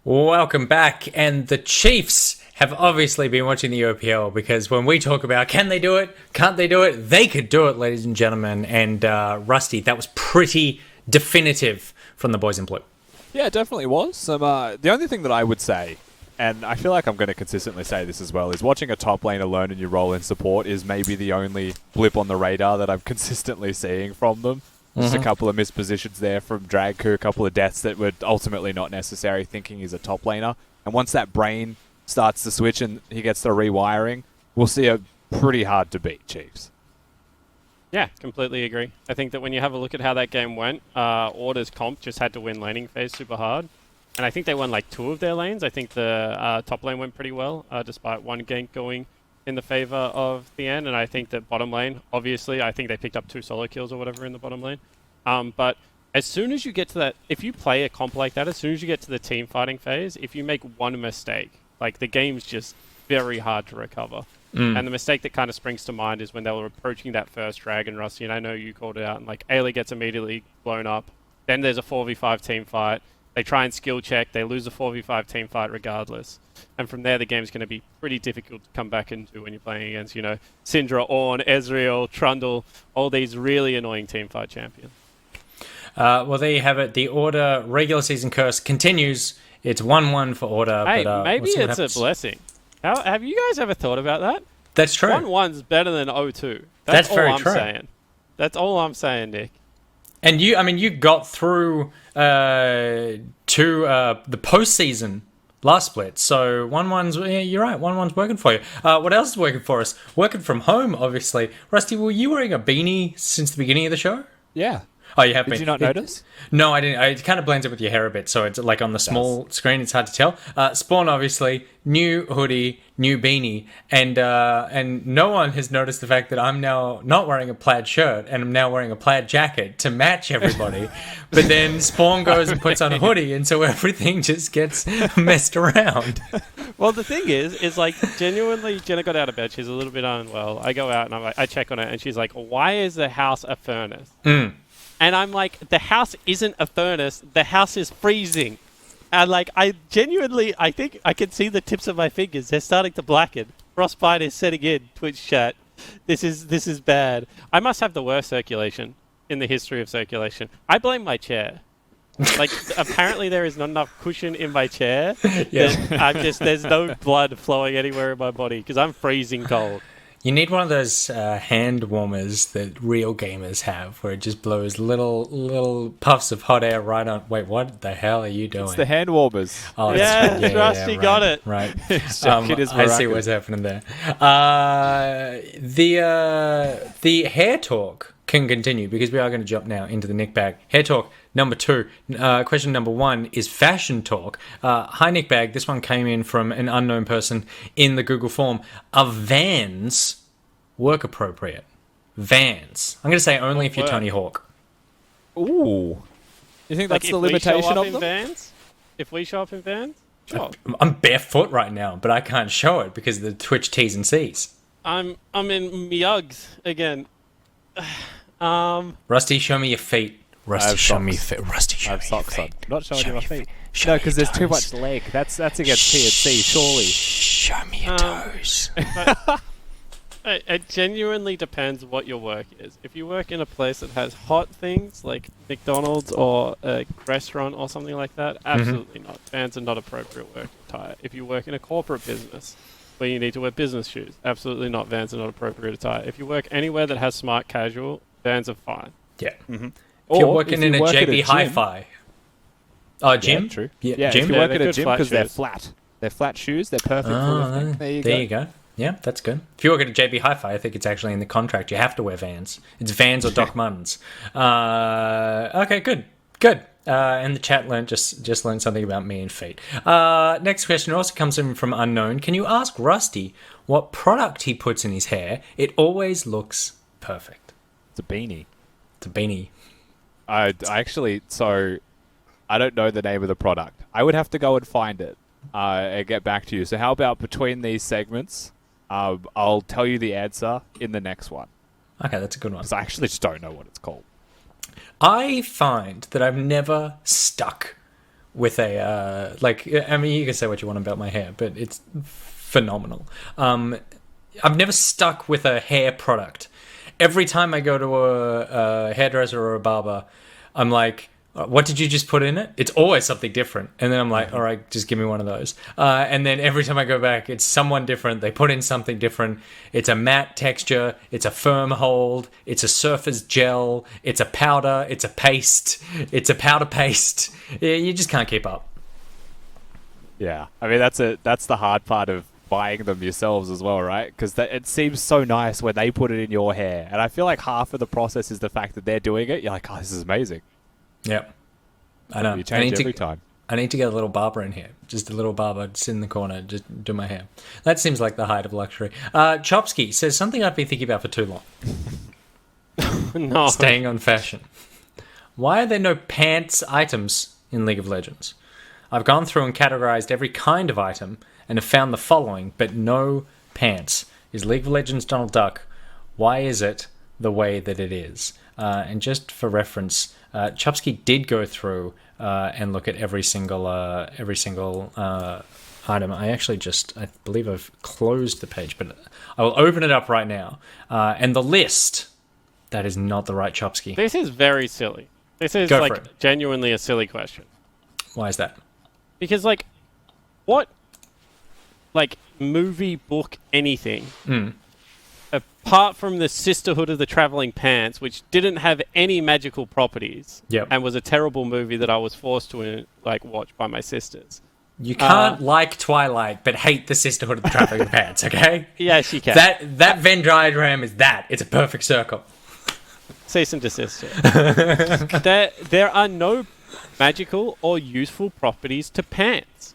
Welcome back, and the Chiefs have obviously been watching the OPL because when we talk about can they do it, can't they do it, they could do it, ladies and gentlemen. And Rusty, that was pretty definitive from the boys in blue. Yeah, it definitely was. The only thing that I would say, and I feel like I'm going to consistently say this as well, is watching a top lane alone in your role in support is maybe the only blip on the radar that I'm consistently seeing from them. Just a couple of missed positions there from Dragku, a couple of deaths that were ultimately not necessary, thinking he's a top laner. And once that brain starts to switch and he gets the rewiring, we'll see a pretty hard to beat Chiefs. Yeah, completely agree. I think that when you have a look at how that game went, Order's comp just had to win laning phase super hard. And I think they won like 2 of their lanes. I think the top lane went pretty well, despite one gank going in the favor of the end. And I think that bottom lane, obviously, I think they picked up 2 solo kills or whatever in the bottom lane. But as soon as you get to that, if you play a comp like that, as soon as you get to the team fighting phase, if you make one mistake, like the game's just very hard to recover. And the mistake that kind of springs to mind is when they were approaching that first dragon, Rusty, and I know you called it out, and like Ailey gets immediately blown up. Then there's a 4v5 team fight. They try and skill check. They lose a 4v5 team fight regardless. And from there, the game's going to be pretty difficult to come back into when you're playing against, Syndra, Ornn, Ezreal, Trundle, all these really annoying team fight champions. Well, there you have it. The Order regular season curse continues. It's 1-1 for Order. Hey, but, maybe we'll it's a blessing. Have you guys ever thought about that? That's true. 1-1's better than 0-2. That's all very I'm true. saying. That's all I'm saying, Nick. And you got through to the postseason last split. So 1-1's, yeah, you're right, 1-1's working for you. What else is working for us? Working from home, obviously. Rusty, were you wearing a beanie since the beginning of the show? Yeah. Oh, you have been. Did you not notice? No, I didn't. It kind of blends in with your hair a bit, so it's like on the small screen, it's hard to tell. Spawn, obviously, new hoodie, new beanie, and no one has noticed the fact that I'm now not wearing a plaid shirt and I'm now wearing a plaid jacket to match everybody. But then Spawn goes and puts on a hoodie, and so everything just gets messed around. Well, the thing is like genuinely, Jenna got out of bed. She's a little bit unwell. I go out and I check on her, and she's like, "Why is the house a furnace?" And I'm like, the house isn't a furnace. The house is freezing. And like, I think I can see the tips of my fingers. They're starting to blacken. Frostbite is setting in. Twitch chat. This is bad. I must have the worst circulation in the history of circulation. I blame my chair. Like, apparently there is not enough cushion in my chair. Yeah. There's no blood flowing anywhere in my body because I'm freezing cold. You need one of those hand warmers that real gamers have, where it just blows little puffs of hot air right on. Wait, what the hell are you doing? It's the hand warmers. Oh, yeah, Rusty got it. Right. I see what's happening there. The hair talk can continue because we are going to jump now into the Nick Bag. Hair talk number 2. Question number 1 is fashion talk. Hi, Nick Bag. This one came in from an unknown person in the Google form. Are Vans work appropriate? Vans. I'm going to say only if you're Tony Hawk. Ooh. You think that's Like the limitation of in them? Vans? If we show up in Vans? Sure. I'm barefoot right now, but I can't show it because of the Twitch T's and C's. I'm in my Uggs again. Rusty, show me your feet. Rusty, show me your feet. Rusty, show I me have your socks on. feet. Not showing you my feet. Show No, me because your there's too toes. much leg. That's against TNC, surely. Show me your toes. It genuinely depends what your work is. If you work in a place that has hot things like McDonald's or a restaurant or something like that, absolutely not. Vans are not appropriate work attire. If you work in a corporate business where you need to wear business shoes, absolutely not. Vans are not appropriate attire. If you work anywhere that has smart casual, Vans are fine. Yeah. Mm-hmm. If you're working in a JB Hi-Fi. Oh, gym? Yeah, true. Yeah, Yeah, gym? if you work they're at a good gym flat because they're shoes. flat. They're flat shoes. They're perfect for lifting. There you go. Yeah, that's good. If you work at a JB Hi-Fi, I think it's actually in the contract. You have to wear Vans. It's Vans or Doc Martens. Okay, good. And the chat just learned something about me and feet. Next question also comes in from Unknown. Can you ask Rusty what product he puts in his hair? It always looks perfect. It's a beanie. It's a beanie. I actually, so I don't know the name of the product. I would have to go and find it and get back to you. So how about between these segments, I'll tell you the answer in the next one. Okay, that's a good one. Because I actually just don't know what it's called. I find that I've never stuck with a I mean, you can say what you want about my hair, but it's phenomenal. I've never stuck with a hair product. Every time I go to a hairdresser or a barber, I'm like, what did you just put in it? It's always something different. And then I'm like, all right, just give me one of those. And then every time I go back, it's someone different. They put in something different. It's a matte texture. It's a firm hold. It's a surface gel. It's a powder. It's a paste. It's a powder paste. You just can't keep up. Yeah, I mean that's the hard part of buying them yourselves as well, right? Because it seems so nice when they put it in your hair, and I feel like half of the process is the fact that they're doing it. You're like, oh, this is amazing. Yep. I know. You change every time. I need to get a little barber in here. Just a little barber, sit in the corner, just do my hair. That seems like the height of luxury. Chopsky says something I've been thinking about for too long. No. Staying on fashion. Why are there no pants items in League of Legends? I've gone through and categorized every kind of item and have found the following, but no pants. Is League of Legends Donald Duck? Why is it the way that it is? And just for reference, Chupsky did go through and look at every single item. I believe I've closed the page, but I will open it up right now. And the list, that is not the right Chupsky. This is very silly. This is Go for it. Genuinely a silly question. Why is that? Because what movie, book, anything, apart from the Sisterhood of the Traveling Pants, which didn't have any magical properties, and was a terrible movie that I was forced to watch by my sisters. You can't like Twilight, but hate the Sisterhood of the Traveling Pants, okay? Yes, you can. That Venn diagram is that. It's a perfect circle. Cease and desist. There are no magical or useful properties to pants.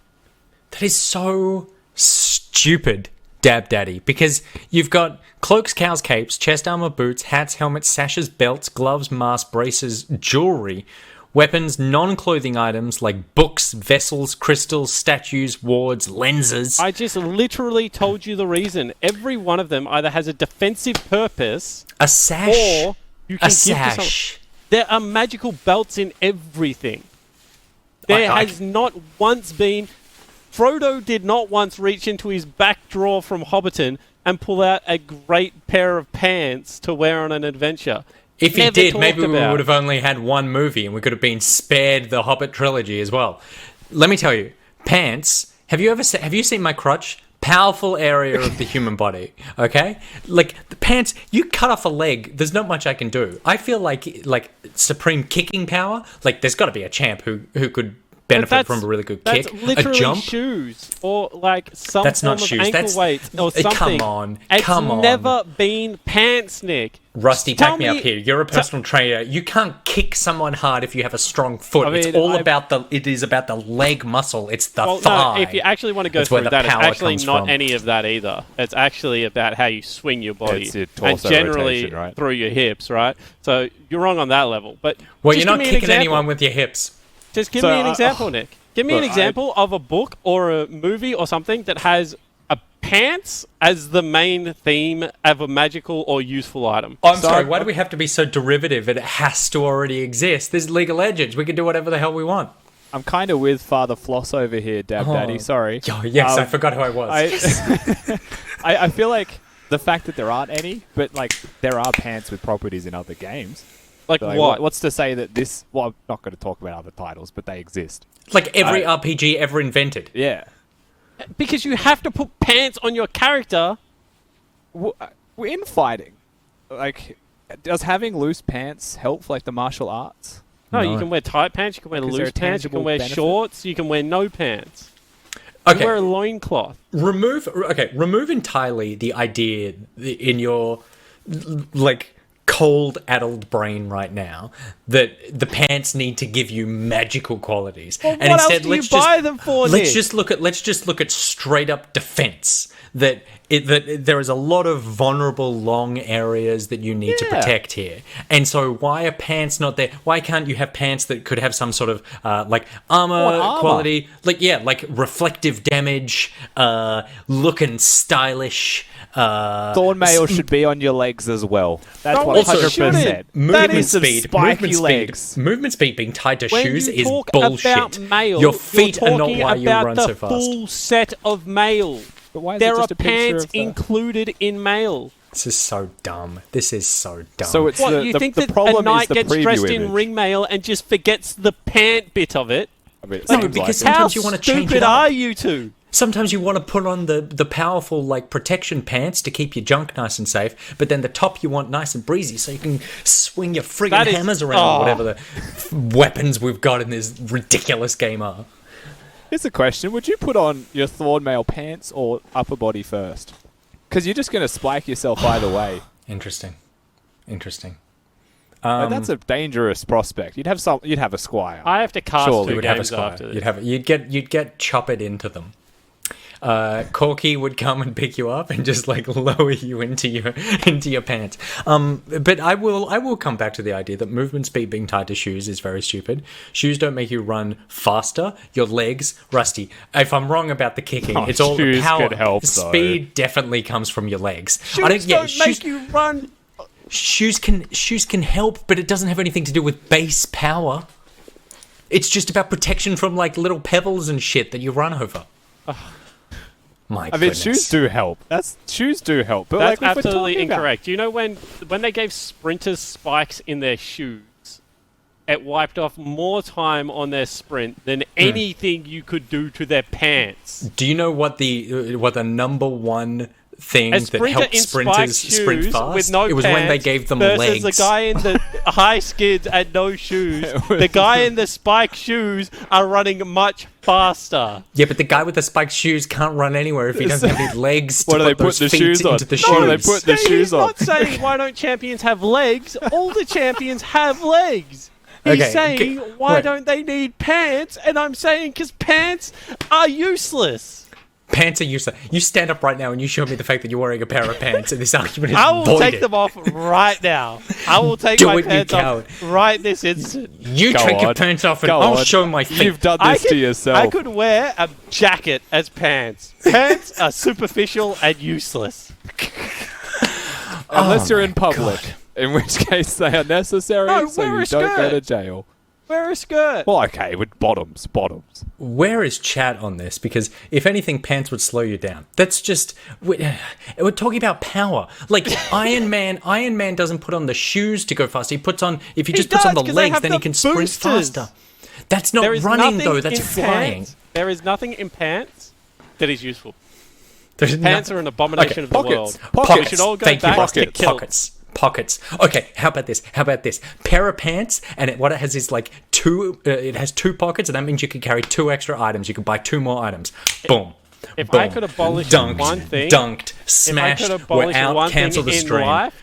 That is so stupid, Dab Daddy, because you've got cloaks, cows, capes, chest armor, boots, hats, helmets, sashes, belts, gloves, masks, braces, jewelry, weapons, non-clothing items like books, vessels, crystals, statues, wards, lenses. I just literally told you the reason. Every one of them either has a defensive purpose, a sash, or you can a give sash. to someone. There are magical belts in everything. There has not once been... Frodo did not once reach into his back drawer from Hobbiton and pull out a great pair of pants to wear on an adventure. If he did, maybe we would have only had one movie and we could have been spared the Hobbit trilogy as well. Let me tell you, pants, have you seen my crotch? Powerful area of the human body, okay? Like, the pants, you cut off a leg, there's not much I can do. I feel like supreme kicking power, like, there's got to be a champ who could benefit from a really good kick. That's literally a jump. Shoes or some that's form not of shoes. ankle weight or something. Come on. It's never been pants, Nick. Rusty, back me up here. You're a personal trainer. You can't kick someone hard if you have a strong foot. It is about the leg muscle. It's the thigh. No, if you actually want to go through that, it's actually not any of that either. It's actually about how you swing your body. It's your torso and generally rotation, right? through your hips, right? So you're wrong on that level. But you're not kicking anyone with your hips. Just give me an example, Nick. Give me an example of a book or a movie or something that has a pants as the main theme of a magical or useful item. I'm sorry, why do we have to be so derivative and it has to already exist? There's League of Legends. We can do whatever the hell we want. I'm kind of with Father Floss over here, Dab Daddy. Sorry. Oh, yes, I forgot who I was. I feel like the fact that there aren't any, but there are pants with properties in other games. Like what? What's to say that this... Well, I'm not going to talk about other titles, but they exist. Like every RPG ever invented. Yeah. Because you have to put pants on your character. We're in fighting. Does having loose pants help, the martial arts? No, you can wear tight pants, you can wear loose pants, you can wear shorts, you can wear no pants. You can wear a loincloth. Remove entirely the idea in your, cold, addled brain right now that the pants need to give you magical qualities. Well, and instead, let's buy them for? Let's just look at straight up defense. That there is a lot of vulnerable long areas that you need to protect here. And so why are pants not there? Why can't you have pants that could have some sort of armor quality? Like reflective damage, looking stylish. Thorn mail should be on your legs as well. That's what Also, 100%. movement some speed, spiky legs. movement speed being tied to When shoes you is talk bullshit. about mail, Your feet you're are not talking why you about run the so fast. full set of mail. But why is There it are just a picture pants of the... included in mail. This is so dumb. This is so dumb. So it's What, you think the that a problem knight is the gets preview dressed image. in ring mail and just forgets the pant bit of it? I mean, it No, seems because like it. How sometimes you wanna change stupid it up. are you two? Sometimes you want to put on the powerful like protection pants to keep your junk nice and safe, but then the top you want nice and breezy so you can swing your friggin' That is- hammers around or whatever the weapons we've got in this ridiculous game are. Here's a question. Would you put on your Thorn Mail pants or upper body first? Because you're just going to spike yourself either way. Interesting. Like, that's a dangerous prospect. You'd have a squire. I have to cast Surely. two You would have a games squire. after this. You'd get choppered into them. Corky would come and pick you up and just like lower you into your pants. But I will come back to the idea that movement speed being tied to shoes is very stupid. Shoes don't make you run faster. Your legs, Rusty. If I'm wrong about the kicking, it's all shoes power. could help, though. Speed definitely comes from your legs. Shoes don't make you run. Shoes can help, but it doesn't have anything to do with base power. It's just about protection from like little pebbles and shit that you run over. My I mean, goodness. shoes do help. Shoes do help. But That's like, if we're absolutely talking about- incorrect. You know when they gave sprinters spikes in their shoes, it wiped off more time on their sprint than anything you could do to their pants. Do you know what the number one thing A that sprinter helped in sprinters spiked sprint shoes fast? with no It was pants when they gave them versus legs. the guy in the high skids and no shoes. The guy in the spiked shoes are running much faster. Yeah, but the guy with the spiked shoes can't run anywhere if he doesn't have his legs to What do they put those put the feet shoes on? into the What do they shoes. put the shoes He's on? not saying why don't champions have legs. All the champions have legs. He's Okay, saying why wait. don't they need pants? And I'm saying because pants are useless. Pants are useless. You stand up right now and you show me the fact that you're wearing a pair of pants, and this argument is I will voided. take them off right now. I will take Do my it, you pants off coward. right this instant. You Go take your on. pants off and Go I'll on. show my feet. You've done this to yourself. I could wear a jacket as pants. Pants are superficial and useless. Unless Oh you're in my public, God. in which case they are necessary, No, so wear you a don't go skirt. to jail. Wear a skirt. Well, okay, with bottoms. Where is chat on this? Because if anything, pants would slow you down. That's just we're talking about power. Like Iron Man doesn't put on the shoes to go faster. He puts on if he just puts on does, the 'cause they legs, have then the he can sprint boosters. faster. That's not There is running nothing though. That's in flying. pants- There is nothing in pants that is useful. There's Pants no- are an abomination of the Pockets. world. Pockets. We should all go Thank you, back Rusty. to kilts. Pockets. Okay, how about this? Pair of pants, and what it has is like two. It has two pockets, and that means you can carry two extra items. You can buy two more items. Boom. If Boom. I could abolish dunked, one thing, dunked, if I smashed. could We're abolish out. one Cancel thing the in stream. life,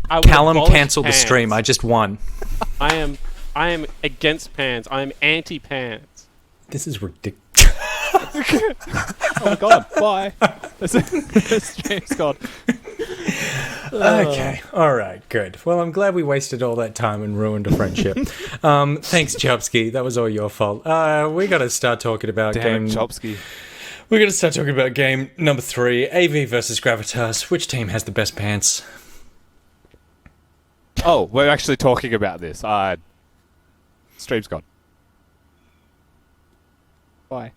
I would Callum, abolish cancel the pants. stream. I just won. I am against pants. I am anti-pants. This is ridiculous. Oh my god, bye. This stream's gone. Okay. All right. Good. Well, I'm glad we wasted all that time and ruined a friendship. Thanks, Chopsky. That was all your fault. We got to start talking about Damn game. it, Chopsky. We're going to start talking about game number 3, AV versus Gravitas. Which team has the best pants? Oh, we're actually talking about this. Stream's gone. Bye.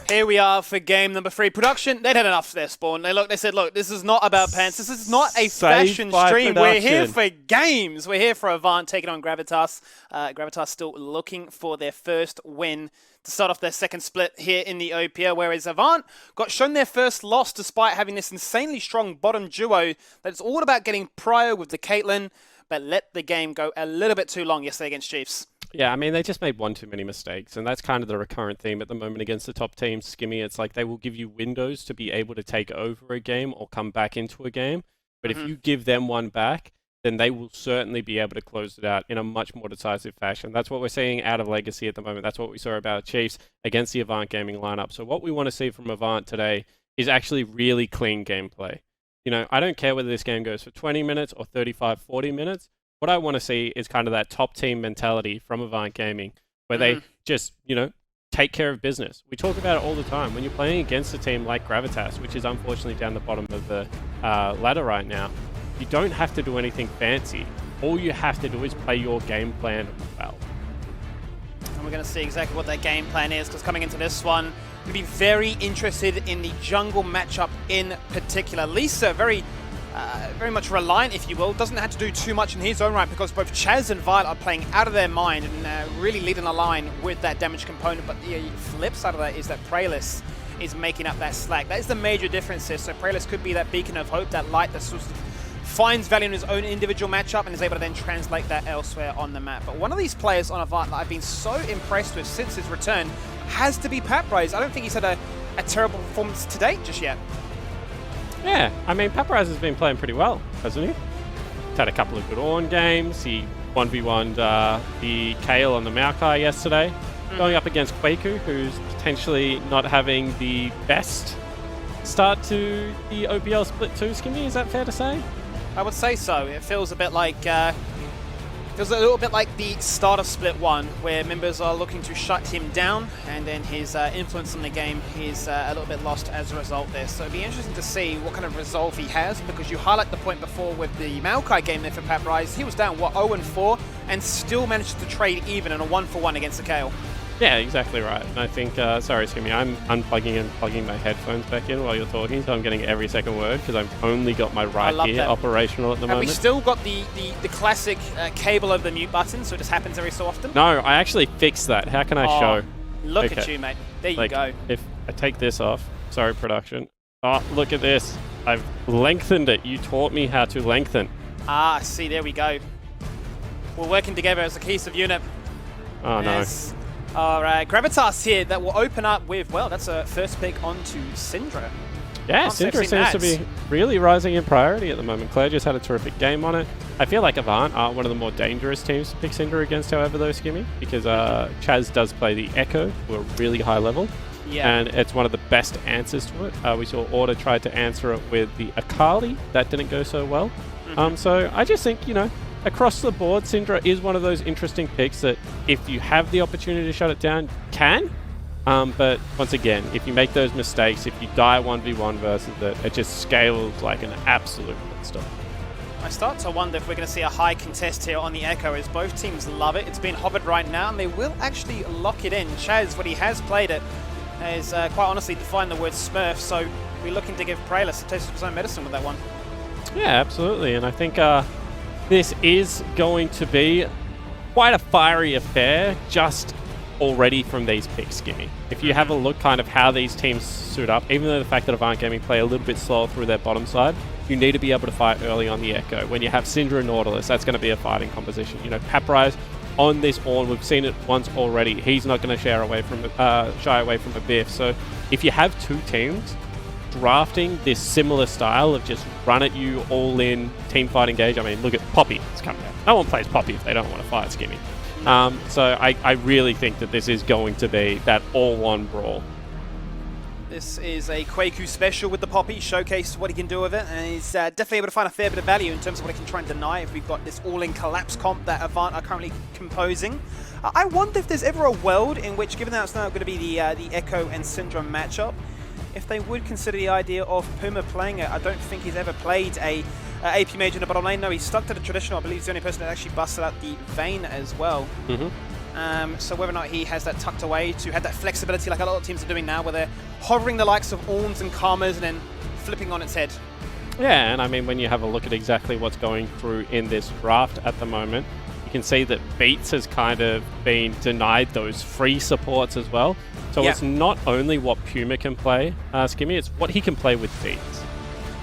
Here we are for game number 3. Production, they'd had enough of their spawn. They said, look, this is not about pants. This is not a Saved fashion by stream. We're here production. for games. We're here for Avant taking on Gravitas. Gravitas still looking for their first win to start off their second split here in the OPL, whereas Avant got shown their first loss despite having this insanely strong bottom duo that's all about getting prio with the Caitlyn, but let the game go a little bit too long yesterday against Chiefs. Yeah, I mean, they just made one too many mistakes, and that's kind of the recurrent theme at the moment against the top teams. Skimmy, it's like they will give you windows to be able to take over a game or come back into a game, but if you give them one back, then they will certainly be able to close it out in a much more decisive fashion. That's what we're seeing out of Legacy at the moment. That's what we saw about Chiefs against the Avant Gaming lineup. So what we want to see from Avant today is actually really clean gameplay. You know, I don't care whether this game goes for 20 minutes or 35, 40 minutes. What I want to see is kind of that top team mentality from Avant Gaming, where they just, you know, take care of business. We talk about it all the time. When you're playing against a team like Gravitas, which is unfortunately down the bottom of the ladder right now, you don't have to do anything fancy. All you have to do is play your game plan well. And we're going to see exactly what that game plan is, because coming into this one, we'll be very interested in the jungle matchup in particular. Lisa, very much reliant, if you will, doesn't have to do too much in his own right, because both Chaz and Violet are playing out of their mind and really leading the line with that damage component. But the flip side of that is that Praelis is making up that slack. That is the major difference here. So Praelis could be that beacon of hope, that light that sort of finds value in his own individual matchup and is able to then translate that elsewhere on the map. But one of these players on Avant that I've been so impressed with since his return has to be Paprise. I don't think he's had a terrible performance to date just yet. Yeah, I mean, Paprise has been playing pretty well, hasn't he? He's had a couple of good Ornn games. He 1v1'd the Kale on the Maokai yesterday, going up against Kwaku, who's potentially not having the best start to the OPL Split 2, Skimmy. Is that fair to say? I would say so. It feels a bit like feels a little bit like the start of Split 1, where members are looking to shut him down, and then his influence on the game is a little bit lost as a result there. So it'd be interesting to see what kind of resolve he has, because you highlight the point before with the Maokai game there for Paprise. He was down, what, 0-4, and still managed to trade even in a 1-for-1 against the Kale. Yeah, exactly right. And I think, sorry, Skimmy, I'm unplugging and plugging my headphones back in while you're talking, so I'm getting every second word because I've only got my right ear operational at the moment. Have we still got the classic cable over the mute button, so it just happens every so often? No, I actually fixed that. How can I show? Look at you, mate. There you go. If I take this off, sorry, production. Oh, look at this. I've lengthened it. You taught me how to lengthen. Ah, see, there we go. We're working together as a cohesive unit. Oh, no. All right, Gravitas here that will open up with, well, that's a first pick onto Syndra. Yeah, Syndra seems to be really rising in priority at the moment. Claire just had a terrific game on it. I feel like Avant are one of the more dangerous teams to pick Syndra against, however, though, Skimmy, because Chaz does play the Echo to a really high level. Yeah. And it's one of the best answers to it. We saw Order try to answer it with the Akali. That didn't go so well. So I just think, you know, across the board, Syndra is one of those interesting picks that if you have the opportunity to shut it down, can. But once again, if you make those mistakes, if you die 1v1 versus it, it just scales like an absolute monster. I start to wonder if we're going to see a high contest here on the Echo, as both teams love it. It's been hovered right now, and they will actually lock it in. Chaz, when he has played it, has quite honestly defined the word Smurf, so we're looking to give Praelis a taste of his own medicine with that one. Yeah, absolutely, and I think this is going to be quite a fiery affair just already from these picks, Skimmy. If you have a look kind of how these teams suit up, even though the fact that Avant Gaming play a little bit slower through their bottom side, you need to be able to fight early on the Echo. When you have Syndra and Nautilus, that's going to be a fighting composition. You know, Paprise on this Ornn, we've seen it once already. He's not going to shy away from a biff. So if you have two teams drafting this similar style of just run at you all in team fight engage, I mean, look at Poppy. It's coming out. No one plays Poppy if they don't want to fight, Skimmy. So I really think that this is going to be that all-one brawl. This is a Kwaku special with the Poppy, showcase what he can do with it, and he's definitely able to find a fair bit of value in terms of what he can try and deny if we've got this all-in collapse comp that Avant are currently composing. I wonder if there's ever a world in which, given that it's now going to be the Echo and Syndra matchup, if they would consider the idea of Puma playing it. I don't think he's ever played a AP Mage in the bottom lane. No, he's stuck to the traditional. I believe he's the only person that actually busted out the Vayne as well. So whether or not he has that tucked away to have that flexibility like a lot of teams are doing now, where they're hovering the likes of Ornns and Karmas and then flipping on its head. Yeah, and I mean, when you have a look at exactly what's going through in this draft at the moment, you can see that Beats has kind of been denied those free supports as well. So it's not only what Puma can play, Skimmy, it's what he can play with Beats.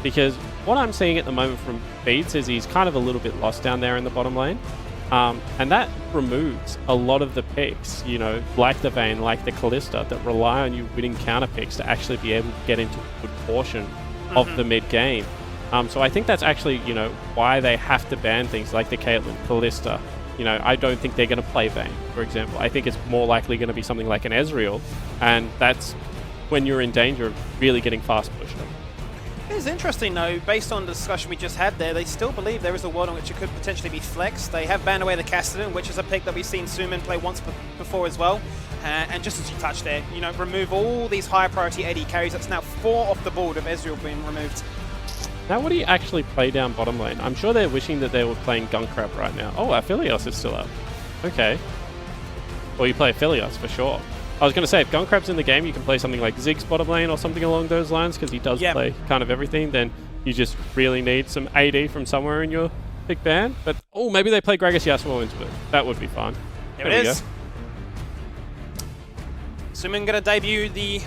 Because what I'm seeing at the moment from Beats is he's kind of a little bit lost down there in the bottom lane. And that removes a lot of the picks, you know, like the Vayne, like the Callista, that rely on you winning counter picks to actually be able to get into a good portion of the mid game. So I think that's actually, you know, why they have to ban things like the Caitlyn, Kalista. You know, I don't think they're going to play Vayne, for example. I think it's more likely going to be something like an Ezreal, and that's when you're in danger of really getting fast pushed. It's interesting, though, based on the discussion we just had there, they still believe there is a world in which it could potentially be flexed. They have banned away the Cassidy, which is a pick that we've seen Suman play once before as well. And just as you touched there, you know, remove all these higher priority AD carries. That's now 4 off the board of Ezreal being removed. Now, what do you actually play down bottom lane? I'm sure they're wishing that they were playing Gunkrab right now. Oh, Aphelios is still up. Okay. Well, you play Aphelios for sure. I was going to say, if Gunkrab's in the game, you can play something like Ziggs bottom lane or something along those lines, because he does play kind of everything. Then you just really need some AD from somewhere in your big band. But, oh, maybe they play Gragas Yasuo into it. That would be fun. There it is. Suman going to debut the...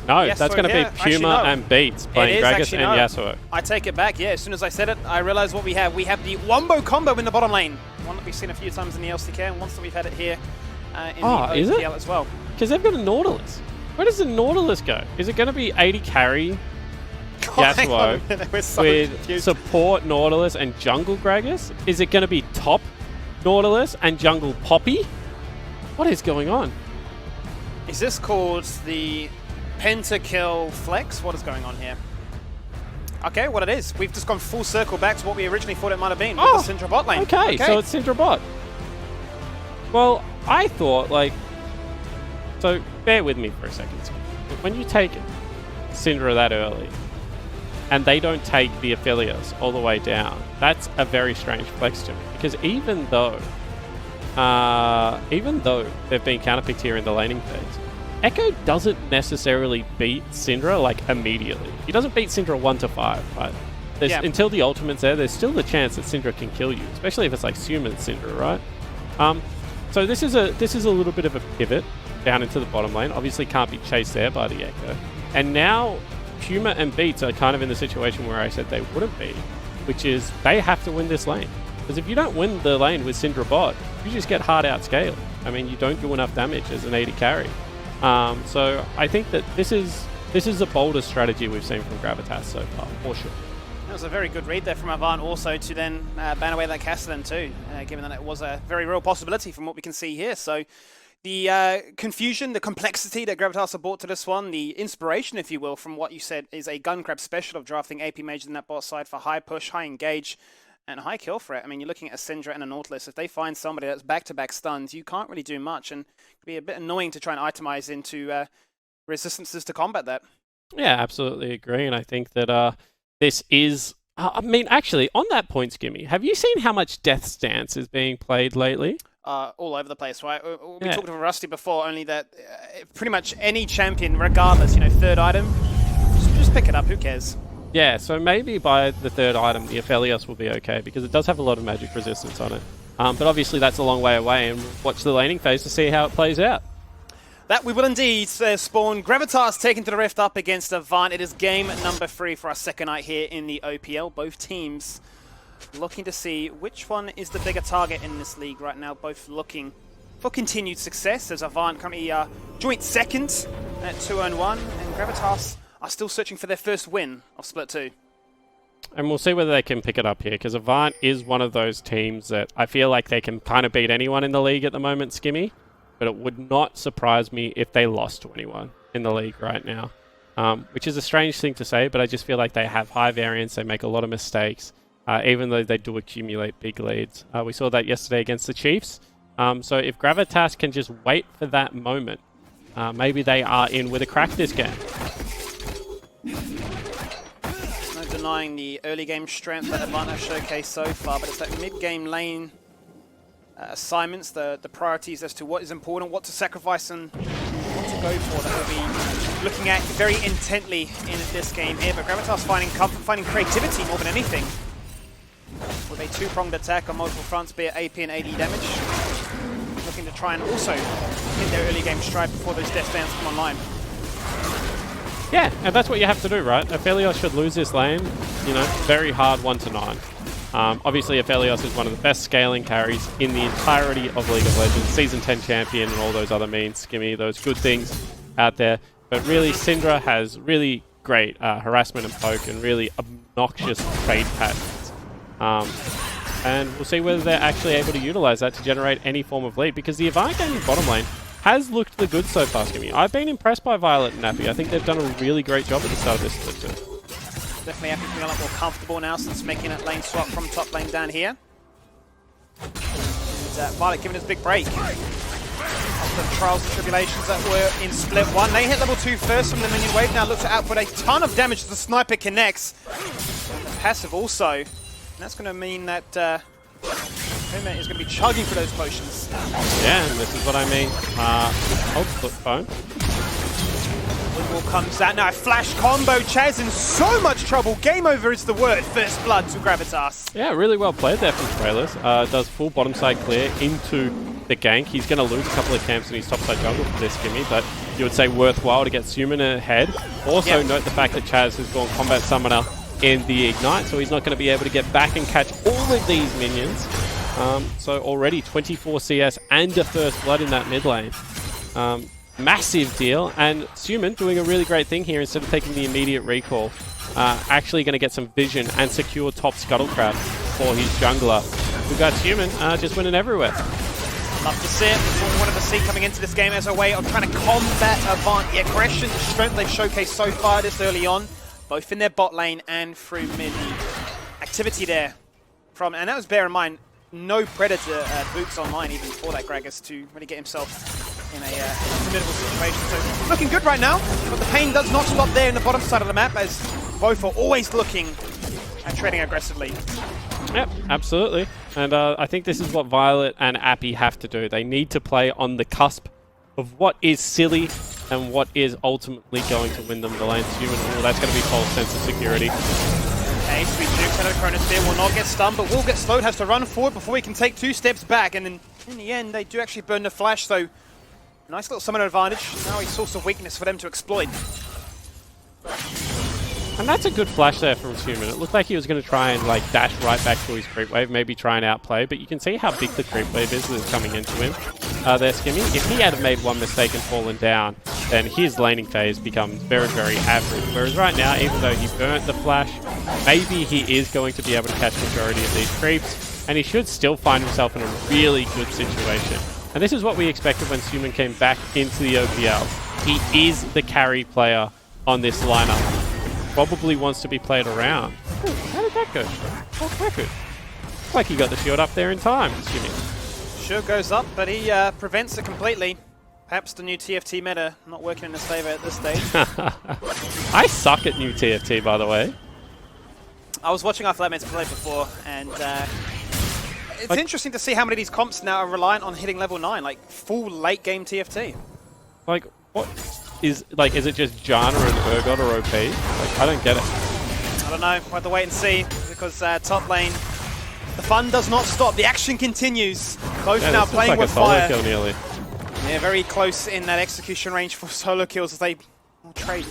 No, Yasuo that's going to be Puma and Beats playing Gragas and Yasuo. I take it back, yeah. As soon as I said it, I realized what we have. We have the Wombo combo in the bottom lane. One that we've seen a few times in the LCK, and once that we've had it here in the OPL as well. Because they've got a Nautilus. Where does the Nautilus go? Is it going to be 80 carry Yasuo with support Nautilus and jungle Gragas? Is it going to be top Nautilus and jungle Poppy? What is going on? Is this called the Pentakill Flex? What is going on here? Okay, what it is. We've just gone full circle back to what we originally thought it might have been with the Syndra bot lane. Okay, so it's Syndra bot. Well, I thought, like... So, bear with me for a second. When you take Syndra that early, and they don't take the Aphelios all the way down, that's a very strange flex to me. Because even though they've been counterpicked here in the laning phase, Echo doesn't necessarily beat Syndra, like, immediately. He doesn't beat Syndra 1-5, right? Until the ultimate's there's still the chance that Syndra can kill you, especially if it's like Suman Syndra, right? So this is a little bit of a pivot down into the bottom lane. Obviously can't be chased there by the Echo. And now Puma and Beats are kind of in the situation where I said they wouldn't be, which is they have to win this lane. Because if you don't win the lane with Syndra bot, you just get hard outscaled. I mean, you don't do enough damage as an AD carry. So I think that this is the boldest strategy we've seen from Gravitas so far, for sure. That was a very good read there from Avant also to then ban away that Castellan too, given that it was a very real possibility from what we can see here. So the confusion, the complexity that Gravitas have brought to this one, the inspiration, if you will, from what you said is a Gunkrab special of drafting AP Majors in that bot side for high push, high engage, and high kill threat. I mean, you're looking at a Syndra and a Nautilus. If they find somebody that's back-to-back stuns, you can't really do much, and it can be a bit annoying to try and itemize into resistances to combat that. Yeah, absolutely agree, and I think that this is... I mean, actually, on that point, Skimmy, have you seen how much Death Stance is being played lately? All over the place, right? We talked to Rusty before, only that pretty much any champion, regardless, you know, third item, just pick it up, who cares? Yeah, so maybe by the third item, the Aphelios will be okay, because it does have a lot of magic resistance on it. But obviously that's a long way away, and watch the laning phase to see how it plays out. That we will indeed spawn. Gravitas taken to the Rift up against Avant. It is game number 3 for our second night here in the OPL. Both teams looking to see which one is the bigger target in this league right now. Both looking for continued success, as Avant currently joint second at 2-1, and Gravitas are still searching for their first win of Split 2. And we'll see whether they can pick it up here, because Avant is one of those teams that I feel like they can kind of beat anyone in the league at the moment, Skimmy. But it would not surprise me if they lost to anyone in the league right now. Which is a strange thing to say, but I just feel like they have high variance, they make a lot of mistakes, even though they do accumulate big leads. We saw that yesterday against the Chiefs. So if Gravitas can just wait for that moment, maybe they are in with a crack this game. No denying the early game strength that Avant have showcased so far, but it's that mid-game lane assignments, the priorities as to what is important, what to sacrifice and what to go for that we'll be looking at very intently in this game here. But Gravitas finding comfort, finding creativity more than anything, with a two-pronged attack on multiple fronts, be it AP and AD damage. Looking to try and also hit their early game stride before those death bands come online. Yeah, and that's what you have to do, right? Aphelios should lose this lane, you know, very hard 1-9. Obviously, Aphelios is one of the best scaling carries in the entirety of League of Legends. Season 10 champion and all those other means, Skimmy, those good things out there. But really, Syndra has really great harassment and poke and really obnoxious trade patterns. And we'll see whether they're actually able to utilize that to generate any form of lead, because the Avant gaming bottom lane has looked the good so far, Skimmy. I've been impressed by Violet and Nappy. I think they've done a really great job at the start of this split too. Definitely have to feel a lot more comfortable now since making that lane swap from top lane down here. And, Violet giving us a big break. After the trials and tribulations that were in split 1. They hit level 2 first from the minion wave. Now look to output a ton of damage as the sniper connects. And the passive also. And that's going to mean that Puma is going to be chugging for those potions. Yeah, and this is what I mean. Hold flip phone. Windwall comes out now. A flash combo. Chaz in so much trouble. Game over is the word. First blood to Gravitas. Yeah, really well played there from Trailers. Does full bottom side clear into the gank. He's going to lose a couple of camps in his top side jungle for this, Skimmy, but you would say worthwhile to get Suman ahead. Also note the fact that Chaz has gone combat summoner in the Ignite, so he's not going to be able to get back and catch all of these minions. So already 24 CS and a first blood in that mid lane. Massive deal, and Suman doing a really great thing here. Instead of taking the immediate recall, actually going to get some vision and secure top Scuttlecraft for his jungler. We've got Suman just winning everywhere. Love to see it. That's what we wanted to see coming into this game as a way of trying to combat Avant. The aggression, the strength they've showcased so far this early on, both in their bot lane and through mid. Activity there from, and that was, bear in mind, no Predator boots online even for that Gragas to really get himself in a formidable situation. So looking good right now, but the pain does not stop there in the bottom side of the map, as both are always looking and trading aggressively. Yep, absolutely. And I think this is what Violet and Appy have to do. They need to play on the cusp of what is silly and what is ultimately going to win them the lane. Oh, that's going to be false sense of security. Okay, sweet juke out of Chronosphere will not get stunned, but will get slowed, has to run forward before he can take 2 steps back, and then in the end they do actually burn the flash, so nice little summon advantage. Now a source of weakness for them to exploit. And that's a good flash there from Suman. It looked like he was going to try and like dash right back to his creep wave, maybe try and outplay, but you can see how big the creep wave is that's coming into him. There, Skimmy. If he had made one mistake and fallen down, then his laning phase becomes very, very average. Whereas right now, even though he burnt the flash, maybe he is going to be able to catch the majority of these creeps, and he should still find himself in a really good situation. And this is what we expected when Suman came back into the OPL. He is the carry player on this lineup. Probably wants to be played around. Ooh, how did that go? Oh, Kaku. Looks like he got the shield up there in time, Skimmy. Shield goes up, but he prevents it completely. Perhaps the new TFT meta not working in his favor at this stage. I suck at new TFT, by the way. I was watching our flatmates play before, and it's interesting to see how many of these comps now are reliant on hitting level 9, like full late game TFT. Like, what is it just Janna and Urgot or OP? Like, I don't get it. I don't know. We'll have to wait and see, because top lane, the fun does not stop. The action continues. Both now playing with fire. Kill nearly. Yeah, very close in that execution range for solo kills as they will trade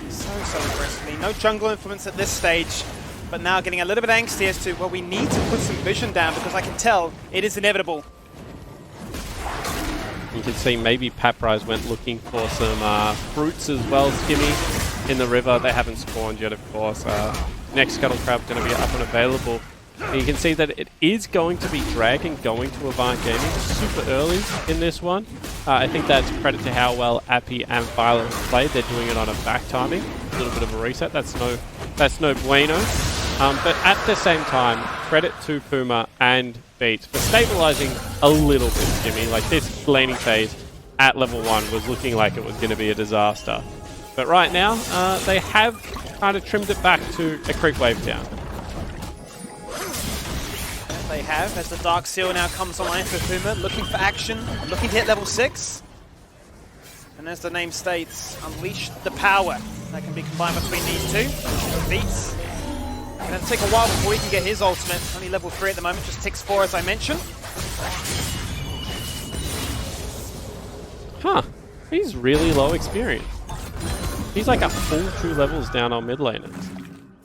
so aggressively. No jungle influence at this stage, but now getting a little bit angsty as to, well, we need to put some vision down, because I can tell it is inevitable. You can see maybe Paprise went looking for some fruits as well, Skimmy, in the river. They haven't spawned yet, of course. Next Scuttlecraft going to be up and available. And you can see that it is going to be Dragon going to Avant Gaming super early in this one. I think that's credit to how well Appy and Violet have played. They're doing it on a back timing, a little bit of a reset. That's no bueno. But at the same time, credit to Puma and Beats for stabilizing a little bit, Skimmy. Like, this laning phase at level 1 was looking like it was going to be a disaster. But right now, they have kind of trimmed it back to a creep wave down. They have, as the Dark Seal now comes online for Puma, looking for action, looking to hit level 6. And as the name states, unleash the power that can be combined between these two. Beats. Going to take a while before he can get his ultimate. Only level 3 at the moment, just ticks 4 as I mentioned. Huh. He's really low experience. He's like a full 2 levels down on mid laners.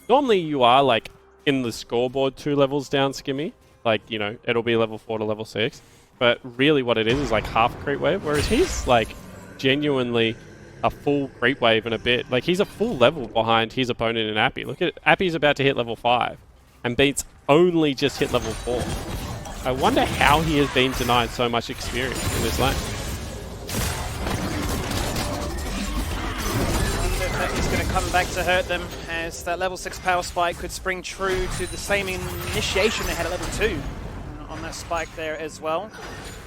Normally you are like in the scoreboard 2 levels down, Skimmy. Like, you know, it'll be level 4 to level 6. But really what it is like half creep wave, whereas he's like genuinely a full creep wave in a bit. Like, he's a full level behind his opponent in Appy. Look at Appy's about to hit level 5, and Beats only just hit level 4. I wonder how he has been denied so much experience in this lane. It's going to come back to hurt them, as that level 6 power spike could spring true to the same initiation they had at level 2 on that spike there as well.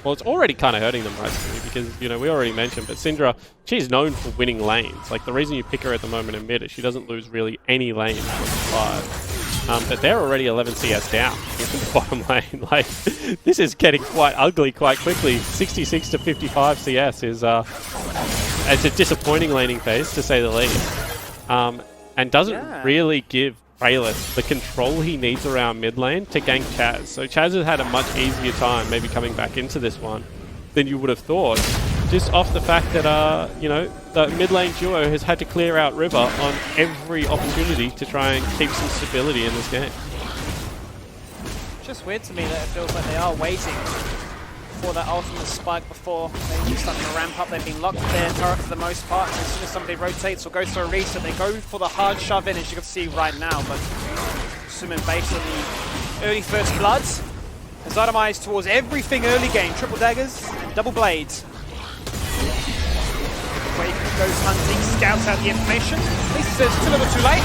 Well, it's already kind of hurting them, right, Skinny, because, you know, we already mentioned, but Syndra, she's known for winning lanes. Like, the reason you pick her at the moment in mid is she doesn't lose really any lanes from 5. But they're already 11 CS down into the bottom lane. Like, this is getting quite ugly quite quickly. 66 to 55 CS is it's a disappointing laning phase, to say the least. And doesn't really give Praelis the control he needs around mid lane to gank Chaz. So Chaz has had a much easier time maybe coming back into this one than you would have thought, just off the fact that, you know, the mid lane duo has had to clear out River on every opportunity to try and keep some stability in this game. It's just weird to me that it feels like they are waiting for that ultimate spike before they start to ramp up. They've been locked there, turret for the most part, and as soon as somebody rotates or goes for a reset, they go for the hard shove in, as you can see right now. But assuming based on the early first bloods, has itemized towards everything early game, triple daggers and double blades. Quake goes hunting, scouts out the information. Lisa says it's a little too late.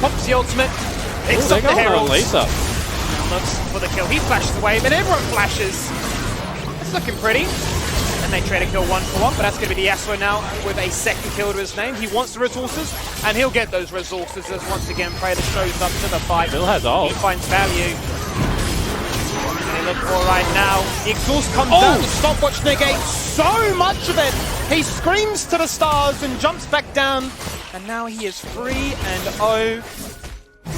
Pops the ultimate, picks up the herald. Now looks for the kill. He flashes away, but everyone flashes. It's looking pretty. And they trade a kill 1-for-1, but that's going to be the Yasuo now with a second kill to his name. He wants the resources, and he'll get those resources as once again Praelis shows up to the fight. Still has ult. He finds value. And they look for right now. The exhaust comes down, the stopwatch negates so much of it. He screams to the stars and jumps back down. And now he is 3-0.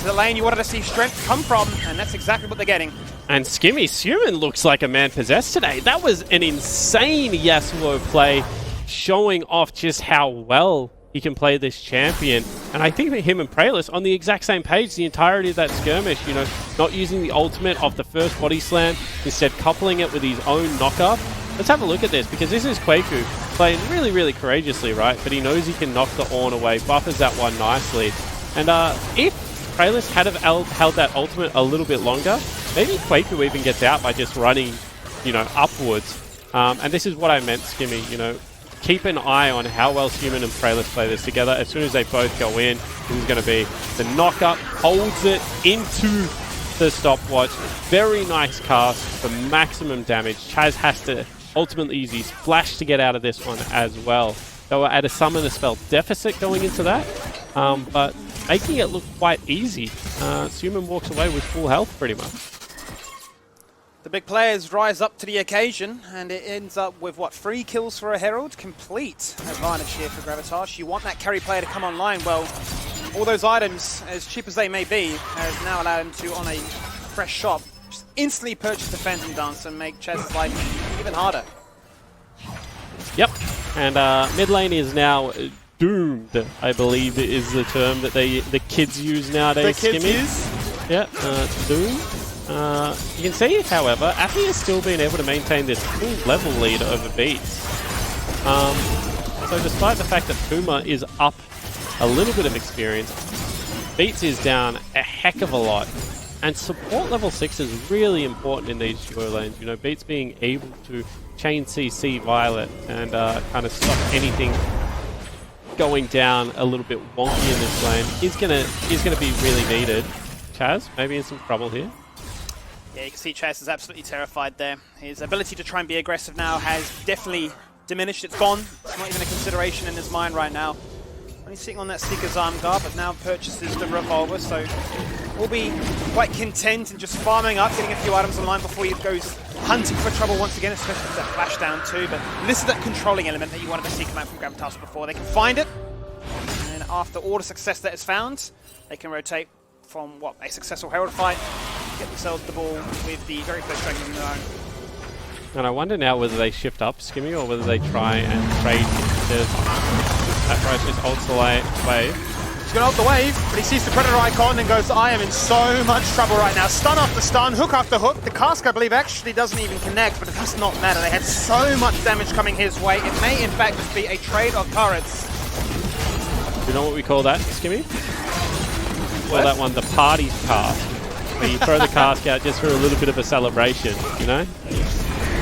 The lane you wanted to see strength come from, and that's exactly what they're getting. And Skimmy Suman looks like a man possessed today. That was an insane Yasuo play, showing off just how well he can play this champion. And I think that him and Praelis on the exact same page the entirety of that skirmish, you know, not using the ultimate off the first body slam, instead coupling it with his own knockup. Let's have a look at this, because this is Kwaku playing really, really courageously, right? But he knows he can knock the Ornn away, buffers that one nicely. And if Praelis had have held that ultimate a little bit longer, maybe Kwaku even gets out by just running, you know, upwards. And this is what I meant, Skimmy, you know, keep an eye on how well Human and Praelis play this together. As soon as they both go in, this is going to be the knock-up, holds it into the stopwatch. Very nice cast for maximum damage. Chaz has to ultimately use his flash to get out of this one as well. They were at a summon a spell deficit going into that, but making it look quite easy. Suman walks away with full health pretty much. The big players rise up to the occasion, and it ends up with, what, 3 kills for a Herald? Complete advantage here for Gravitas. You want that carry player to come online. Well, all those items, as cheap as they may be, has now allowed him to, on a fresh shop, just instantly purchase the Phantom Dance and make Chaz's life even harder. Yep, and mid lane is now doomed, I believe is the term that the kids use nowadays. The kids Skimmy. use? Yep, doomed. You can see, however, Appy has still been able to maintain this full level lead over Beats. So despite the fact that Puma is up a little bit of experience, Beats is down a heck of a lot. And support level 6 is really important in these duo lanes. You know, Beats being able to chain CC Violet and kind of stop anything going down a little bit wonky in this lane is gonna be really needed. Chaz, maybe in some trouble here. Yeah, you can see Chaz is absolutely terrified there. His ability to try and be aggressive now has definitely diminished. It's gone. It's not even a consideration in his mind right now. Only sitting on that Seeker's Arm Guard, but now purchases the Revolver, so will be quite content in just farming up, getting a few items online before he goes hunting for trouble once again, especially with that flash down too. But this is that controlling element that you wanted to see come out from Gravitas before. They can find it, and then after all the success that is found, they can rotate from, what, a successful Herald fight, get themselves the ball with the very first Dragon of their own. And I wonder now whether they shift up Skimmy or whether they try and trade instead. That right is ult wave. going to hold the wave, but he sees the Predator icon and goes, I am in so much trouble right now. Stun after stun, hook after hook. The cask, I believe, actually doesn't even connect, but it does not matter. They had so much damage coming his way. It may, in fact, just be a trade of turrets. You know what we call that, Skimmy? We call that one the party cask. Where you throw the cask out just for a little bit of a celebration, you know?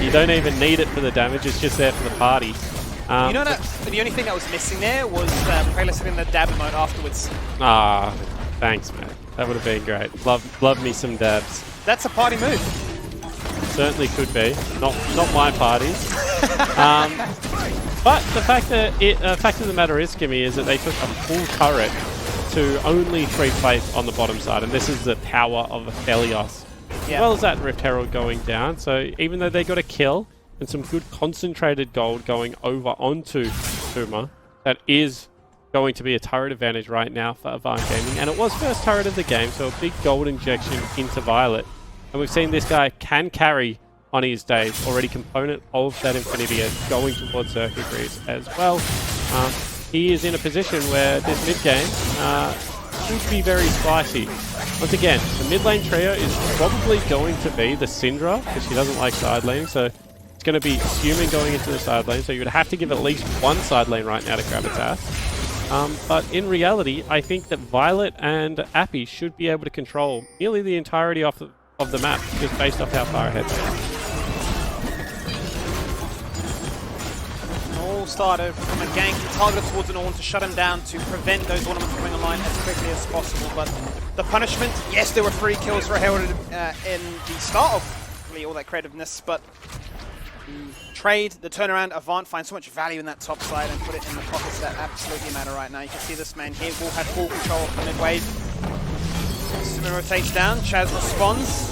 You don't even need it for the damage, it's just there for the party. You know that the only thing that was missing there was Preless hitting the dab mode afterwards. Ah, thanks, man. That would have been great. Love me some dabs. That's a party move. Certainly could be. Not my party. But the fact of the matter is, Skimmy, is that they took a full turret to only 3 plates on the bottom side, and this is the power of Aphelios. Yeah. As well as that Rift Herald going down, so even though they got a kill and some good concentrated gold going over onto Puma, that is going to be a turret advantage right now for Avant Gaming, and it was first turret of the game, so a big gold injection into Violet, and we've seen this guy can carry on his days, already component of that Infinity Edge going towards Circuit Greaves as well. He is in a position where this mid game should be very spicy. Once again, the mid lane trio is probably going to be the Syndra, because she doesn't like side lane, so it's going to be Human going into the side lane, so you would have to give at least one side lane right now to Gravitas. But in reality, I think that Violet and Appy should be able to control nearly the entirety of the map, just based off how far ahead they are. All started from a gank targeted towards an Ornn to shut him down to prevent those ornaments coming online as quickly as possible. But the punishment, yes, there were 3 kills for Herald in the start of really all that creativeness, but the trade, the turnaround, Avant finds so much value in that top side and put it in the pockets that absolutely matter right now. You can see this man here will have full control of the mid wave. Sumo rotates down, Chaz responds.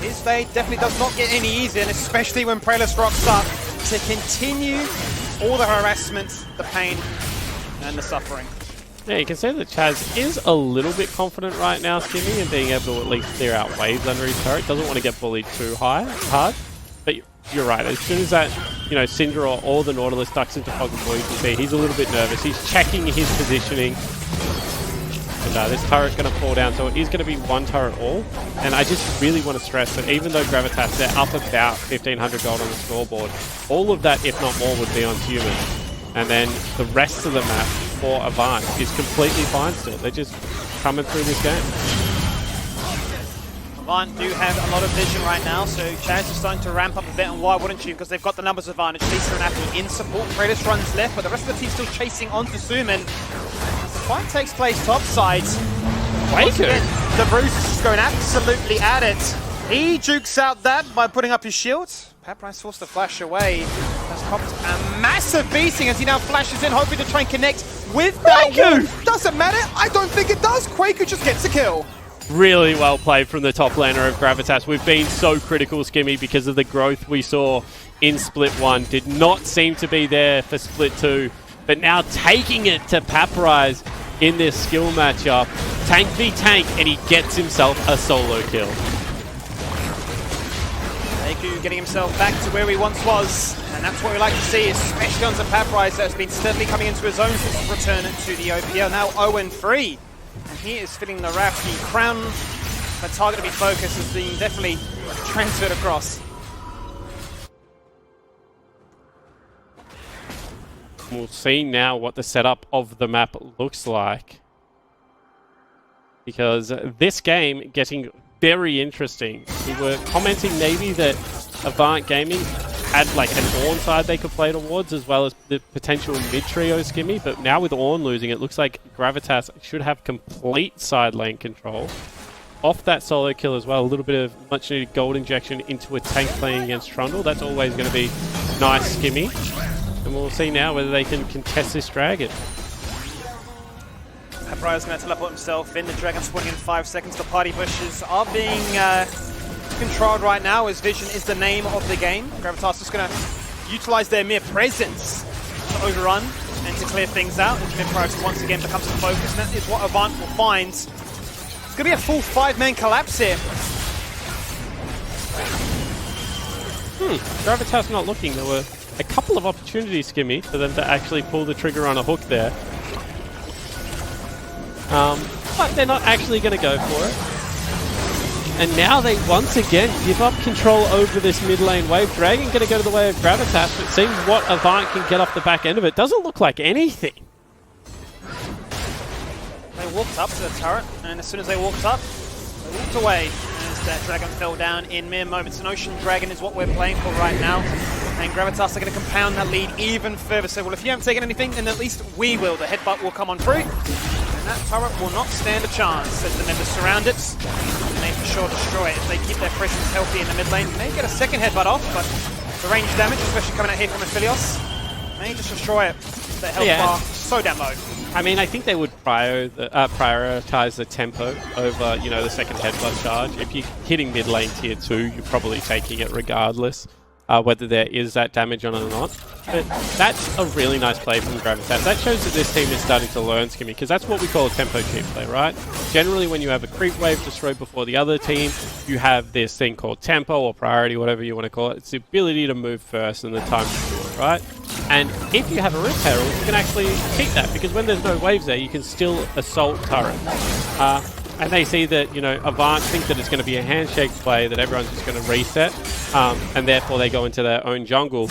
His day definitely does not get any easier, and especially when Preless rocks up to continue all the harassment, the pain, and the suffering. Yeah, you can see that Chaz is a little bit confident right now, Skimmy, in being able to at least clear out waves under his turret. Doesn't want to get bullied too hard. But you're right, as soon as that, Syndra or the Nautilus ducks into Fog and Blue, you can see he's a little bit nervous. He's checking his positioning. And this turret's going to fall down, so it is going to be one turret all. And I just really want to stress that even though Gravitas, they're up about 1,500 gold on the scoreboard, all of that, if not more, would be on Human. And then the rest of the map for Avant is completely fine still. They're just coming through this game. Avant do have a lot of vision right now, so Chaz is starting to ramp up a bit, and why wouldn't you? Because they've got the numbers advantage. Lisa and Appy in support. Kratos runs left, but the rest of the team still chasing onto Suman. As the fight takes place topside, the Bruce is just going absolutely at it. He jukes out that by putting up his shield. Paprice forced to flash away. Has copped a massive beating as he now flashes in, hoping to try and connect with that wall. Doesn't matter. I don't think it does. Quaku just gets a kill. Really well played from the top laner of Gravitas. We've been so critical, Skimmy, because of the growth we saw in Split 1. Did not seem to be there for Split 2. But now taking it to Paprice in this skill matchup. Tank v tank, and he gets himself a solo kill. Quaku getting himself back to where he once was. And that's what we like to see, especially on the Paprice that has been steadily coming into his own since his return to the OPL. Now 0-3. And he is filling the wrap. The crown, the target to be focused, is being definitely transferred across. We'll see now what the setup of the map looks like. Because this game getting very interesting. We were commenting maybe that Avant Gaming had like an Ornn side they could play towards, as well as the potential mid-trio Skimmy, but now with Ornn losing, it looks like Gravitas should have complete side lane control. Off that solo kill as well, a little bit of much-needed gold injection into a tank playing against Trundle. That's always going to be nice, Skimmy. And we'll see now whether they can contest this dragon. Paprice is going to teleport himself in. The dragon spawning in 5 seconds. The party bushes are being controlled right now, as vision is the name of the game. Gravitas is going to utilize their mere presence to overrun and to clear things out. And Paprice once again becomes the focus, and that is what Avant will find. It's going to be a full 5-man collapse here. Gravitas not looking. There were a couple of opportunities, Skimmy, for them to actually pull the trigger on a hook there. But they're not actually going to go for it. And now they once again give up control over this mid lane wave. Dragon going to go to the way of Gravitas, but seeing what Avant can get off the back end of it doesn't look like anything. They walked up to the turret, and as soon as they walked up, they walked away as that Dragon fell down in mere moments. An Ocean Dragon is what we're playing for right now, and Gravitas are going to compound that lead even further. So, well, if you haven't taken anything, then at least we will. The headbutt will come on through, and that turret will not stand a chance as the members surround it. They for sure destroy it. If they keep their presence healthy in the mid lane, may get a second headbutt off, but the range damage, especially coming out here from Aphelios, may just destroy it. The health bar so damn low. I mean, I think they would prioritize the tempo over, you know, the second headbutt charge. If you're hitting mid lane tier 2, you're probably taking it regardless, whether there is that damage on it or not. But that's a really nice play from Gravitas. That shows that this team is starting to learn Skimmy, because that's what we call a tempo cheat play, right? Generally, when you have a creep wave destroyed before the other team, you have this thing called tempo or priority, whatever you want to call it. It's the ability to move first and the time to do it, right? And if you have a Rift Herald, you can actually cheat that, because when there's no waves there, you can still assault turrets. And they see that, you know, Avant think that it's going to be a handshake play, that everyone's just going to reset, and therefore they go into their own jungle.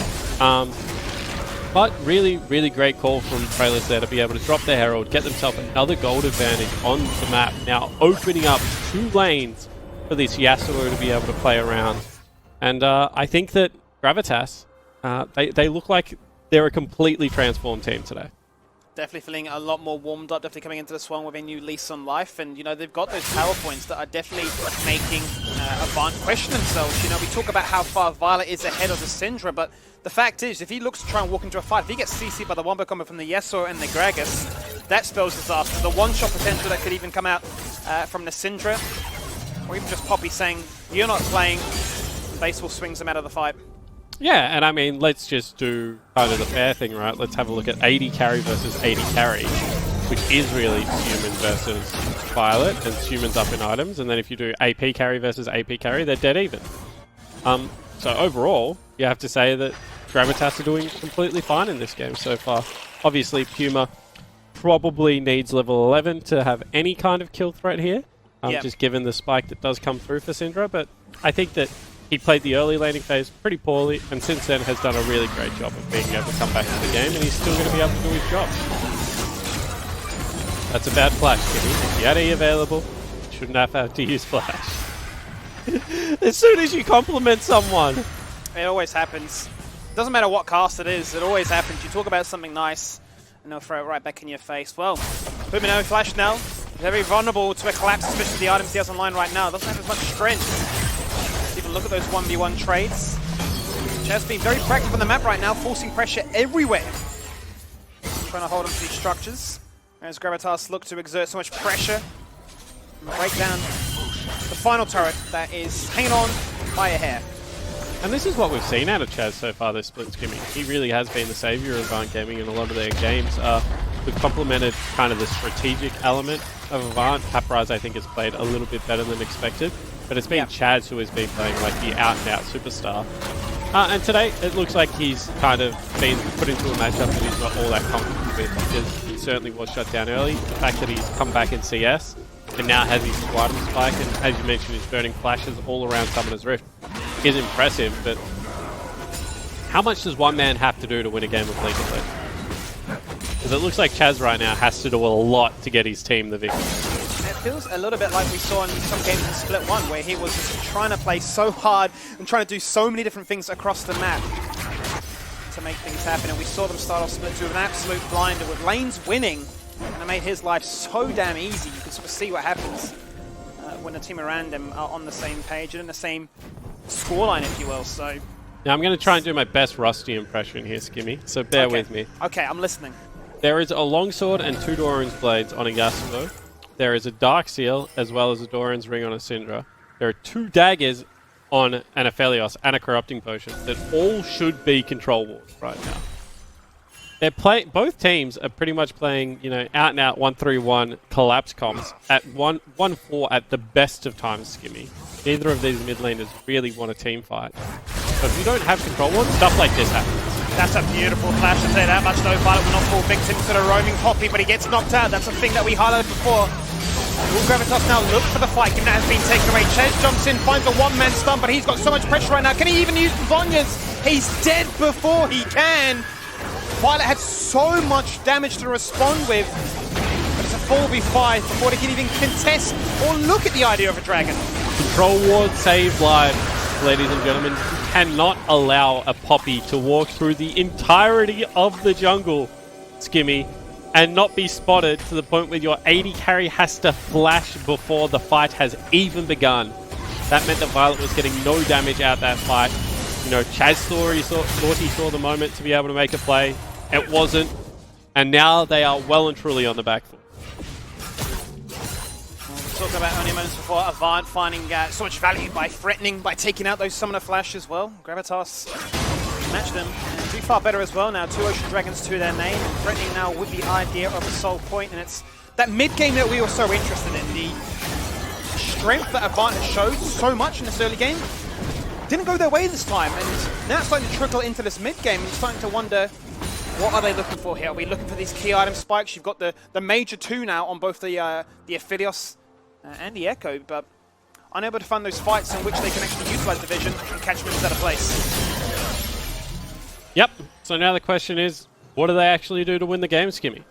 But really, really great call from Trailers there to be able to drop their Herald, get themselves another gold advantage on the map, now opening up 2 lanes for this Yasuo to be able to play around. And I think that Gravitas, they look like they're a completely transformed team today. Definitely feeling a lot more warmed up, definitely coming into this one with a new lease on life. And, you know, they've got those power points that are definitely making Avant question themselves. You know, we talk about how far Violet is ahead of the Syndra, but the fact is, if he looks to try and walk into a fight, if he gets CC'd by the wombo combo from the Yasuo and the Gragas, that spells disaster. The one-shot potential that could even come out from the Syndra, or even just Poppy saying, you're not playing, Baseball swings them out of the fight. Yeah, and I mean, let's just do kind of the fair thing, right? Let's have a look at 80 carry versus 80 carry, which is really human versus Violet, and humans up in items. And then if you do AP carry versus AP carry, they're dead even. So overall, you have to say that Gravitas are doing completely fine in this game so far. Obviously, Puma probably needs level 11 to have any kind of kill threat here, just given the spike that does come through for Syndra. But I think that he played the early laning phase pretty poorly, and since then has done a really great job of being able to come back to the game, and he's still going to be able to do his job. That's a bad flash, Kitty. If you had E available, you shouldn't have had to use flash. As soon as you compliment someone. It always happens. Doesn't matter what cast it is, it always happens. You talk about something nice, and they'll throw it right back in your face. Well, Puma no flash now. Very vulnerable to a collapse, especially the items he has online right now. Doesn't have as much strength. Even look at those 1v1 trades. Chaz being very proactive on the map right now, forcing pressure everywhere. Trying to hold on to these structures. As Gravitas look to exert so much pressure and break down the final turret that is hanging on by a hair. And this is what we've seen out of Chaz so far this split skimming. He really has been the saviour of Avant Gaming in a lot of their games. We've complemented kind of the strategic element of Avant. Papraz, I think, has played a little bit better than expected. But it's been Chaz who has been playing like the out-and-out superstar. And today, it looks like he's kind of been put into a matchup that he's not all that comfortable with, because he certainly was shut down early. The fact that he's come back in CS and now has his item spike, and as you mentioned, he's burning flashes all around Summoner's Rift, is impressive. But how much does one man have to do to win a game of League of Legends? Because it looks like Chaz right now has to do a lot to get his team the victory. It feels a little bit like we saw in some games in Split 1, where he was trying to play so hard and trying to do so many different things across the map to make things happen. And we saw them start off Split 2 with an absolute blinder, with lanes winning, and it made his life so damn easy. You can sort of see what happens when a team around him are on the same page and in the same scoreline, if you will. So now I'm going to try and do my best Rusty impression here, Skimmy, so bear with me. Okay, I'm listening. There is a longsword and 2 Doran's blades on a Yasuo. There is a Dark Seal, as well as a Doran's Ring on a Syndra. There are 2 daggers on an Aphelios and a Corrupting Potion that all should be control wards right now. Both teams are pretty much playing, you know, out-and-out 1-3-1 collapse comps at 1-4 at the best of times, Skimmy. Neither of these mid laners really want a team fight. So if you don't have control wards, stuff like this happens. That's a beautiful flash, to say that much. No, Violet will not fall victim to the roaming Poppy, but he gets knocked out. That's a thing that we highlighted before. Will Gravitas now look for the fight, given that has been taken away? Ches jumps in, finds a one-man stun, but he's got so much pressure right now. Can he even use Vanya's? He's dead before he can. Violet had so much damage to respond with, but it's a 4v5 before they can even contest or look at the idea of a dragon. Control ward save lives, ladies and gentlemen. You cannot allow a Poppy to walk through the entirety of the jungle, Skimmy, and not be spotted to the point where your AD carry has to flash before the fight has even begun. That meant that Violet was getting no damage out that fight. You know, Chaz thought he saw the moment to be able to make a play. It wasn't. And now they are well and truly on the back foot. We talked about only moments before Avant finding so much value by threatening, by taking out those summoner flash as well. Gravitas match them and do far better as well now. 2 Ocean Dragons to their name, and threatening now with the idea of a soul point, and it's that mid-game that we were so interested in. The strength that Avant has showed so much in this early game didn't go their way this time, and now it's starting to trickle into this mid-game, and you're starting to wonder, what are they looking for here? Are we looking for these key item spikes? You've got the major 2 now on both the Aphelios and the Echo, but unable to find those fights in which they can actually utilize the vision and catch them out of place. Yep. So now the question is, what do they actually do to win the game, Skimmy?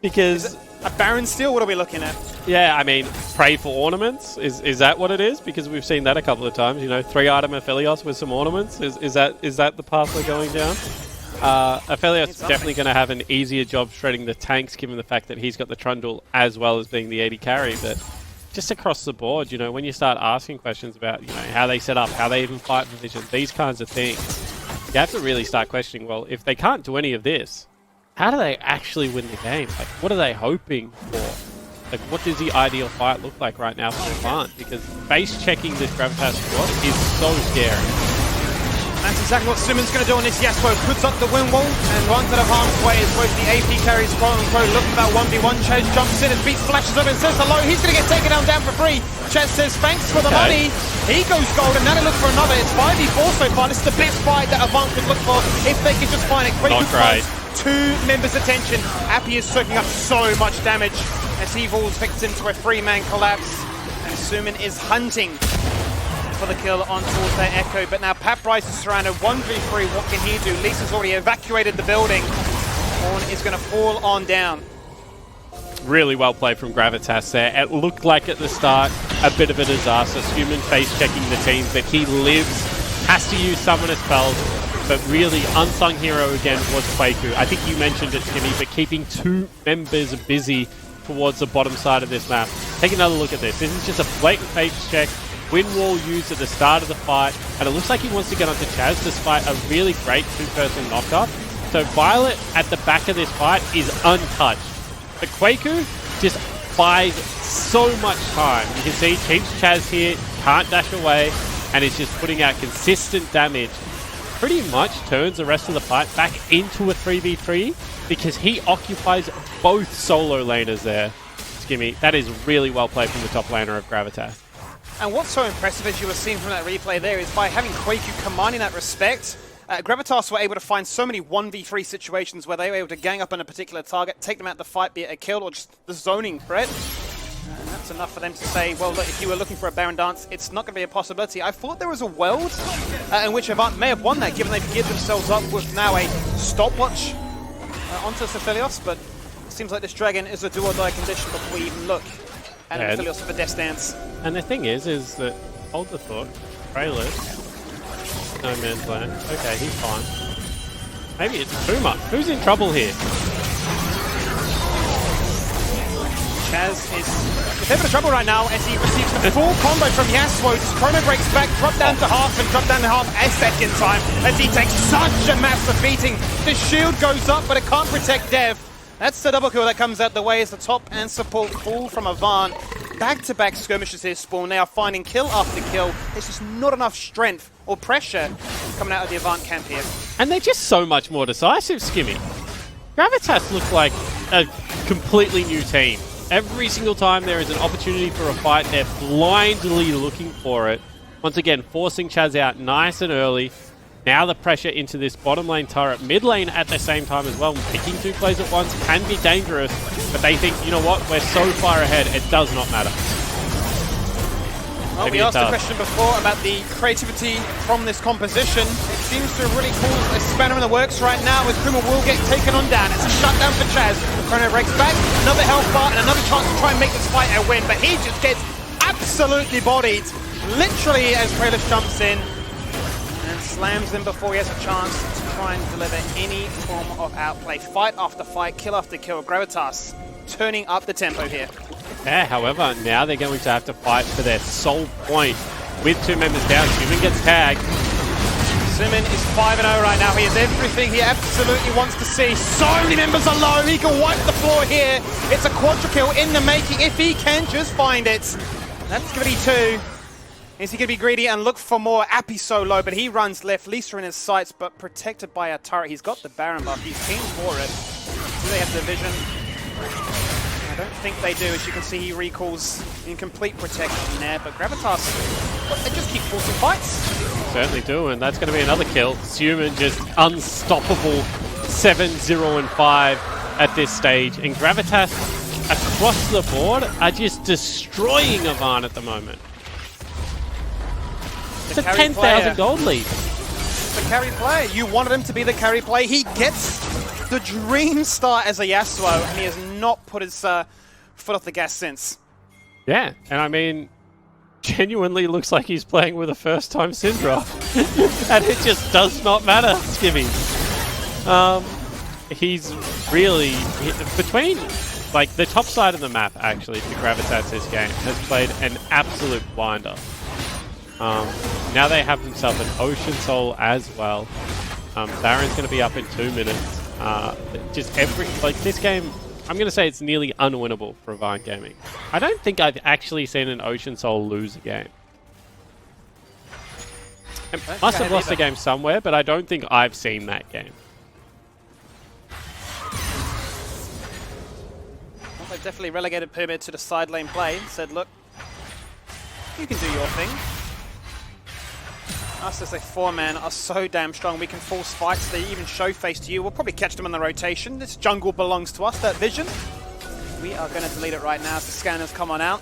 Because is it a Baron steal? What are we looking at? yeah, I mean, pray for ornaments. Is that what it is? Because we've seen that a couple of times. You know, 3-item Aphelios with some ornaments. Is that the path we're going down? Aphelios is definitely going to have an easier job shredding the tanks, given the fact that he's got the Trundle as well as being the AD carry. But just across the board, you know, when you start asking questions about, you know, how they set up, how they even fight for vision, these kinds of things, you have to really start questioning, well, if they can't do any of this, how do they actually win the game? Like, what are they hoping for? Like, what does the ideal fight look like right now for Avant? Because base checking this Gravitas squad is so scary. That's exactly what Simmons going to do on this Yasuo. Puts up the wind wall and runs out of harm's way as both the AP carries, quote unquote, looking for that 1v1. Ches jumps in and beats, flashes up and says hello. He's going to get taken down for free. Ches says thanks for the money. He goes gold and now they look for another. It's 5v4 so far. This is the best fight that Avant could look for if they could just find it. Not great. 2 members' attention. Appy is soaking up so much damage as he falls victim to a 3-man collapse. And Sumin is hunting for the kill on towards their Echo, but now Pat Bryce is surrounded 1v3. What can he do? Lisa's already evacuated the building. Horn is going to fall on down. Really well played from Gravitas there. It looked like at the start a bit of a disaster. Human face checking the team, but he lives, has to use summoner spells, but really unsung hero again was Kwaku. I think you mentioned it, Timmy, but keeping 2 members busy towards the bottom side of this map. Take another look at this. This is just a blatant face check. Wind wall used at the start of the fight, and it looks like he wants to get onto Chaz despite a really great 2-person knockup. So Violet at the back of this fight is untouched. But Kwaku just buys so much time. You can see keeps Chaz here, can't dash away, and is just putting out consistent damage. Pretty much turns the rest of the fight back into a 3v3 because he occupies both solo laners there. Skimmy, that is really well played from the top laner of Gravitas. And what's so impressive, as you were seeing from that replay there, is by having Kwaku commanding that respect, Gravitas were able to find so many 1v3 situations where they were able to gang up on a particular target, take them out the fight, be it a kill or just the zoning threat. And that's enough for them to say, well, look, if you were looking for a Baron Dance, it's not going to be a possibility. I thought there was a world in which Avant may have won that, given they could give themselves up with now a stopwatch onto Aphelios, but it seems like this Dragon is a do-or-die condition before we even look at Aphelios for Death Dance. And the thing is that, hold the thought, Trailers, no man's land. Okay, he's fine. Maybe it's too much. Who's in trouble here? Chaz is a bit of trouble right now as he receives the full combo from Yasuo. Just Chrono breaks back, drop down to half, and drop down to half a second time as he takes such a massive beating. The shield goes up, but it can't protect Dev. That's the double kill that comes out the way as the top and support fall from Avant. Back-to-back skirmishes here, Spawn. They are finding kill after kill. There's just not enough strength or pressure coming out of the Avant camp here. And they're just so much more decisive, Skimmy. Gravitas look like a completely new team. Every single time there is an opportunity for a fight, they're blindly looking for it. Once again, forcing Chaz out nice and early. Now the pressure into this bottom lane turret, mid lane at the same time as well. Picking 2 plays at once can be dangerous, but they think, you know what, we're so far ahead, it does not matter. Well, we asked a question before about the creativity from this composition. It seems to really cause a spanner in the works right now as Kruma will get taken on down. It's a shutdown for Chaz. Chrono breaks back, another health bar, and another chance to try and make this fight a win, but he just gets absolutely bodied, literally, as Kralis jumps in and slams him before he has a chance to try and deliver any form of outplay. Fight after fight, kill after kill. Gravitas turning up the tempo here. Yeah, however, now they're going to have to fight for their sole point with 2 members down. Human gets tagged. Simon is 5-0 right now. He has everything he absolutely wants to see. So many members are low. He can wipe the floor here. It's a quadra kill in the making if he can just find it. That's going to be 2. Is he going to be greedy and look for more? Appy so low, but he runs left. Lisa in his sights, but protected by a turret. He's got the Baron buff. He's keen for it. Do they have the vision? I don't think they do. As you can see, he recalls in complete protection there, but Gravitas, they just keep forcing fights. Certainly do, and that's going to be another kill. Human just unstoppable 7-0-5 at this stage, and Gravitas across the board are just destroying Avant at the moment. It's a 10,000 gold lead. The carry player. You wanted him to be the carry player. He gets the dream start as a Yasuo, and he has not put his foot off the gas since. Yeah, and I mean, genuinely looks like he's playing with a first-time Syndra. And it just does not matter, Skivvy. He's really, between, like, the top side of the map, actually, for Gravitas this game, has played an absolute blinder. Now they have themselves an Ocean Soul as well. Baron's going to be up in 2 minutes. Just this game, I'm going to say it's nearly unwinnable for Avant Gaming. I don't think I've actually seen an Ocean Soul lose a game. It must have lost a game somewhere, but I don't think I've seen that game. Well, they've definitely relegated Pyramid to the side lane play and said, look, you can do your thing. Us as a 4-man are so damn strong, we can force fights. They even show face to you. We'll probably catch them on the rotation. This jungle belongs to us, that vision. We are going to delete it right now as the scanners come on out.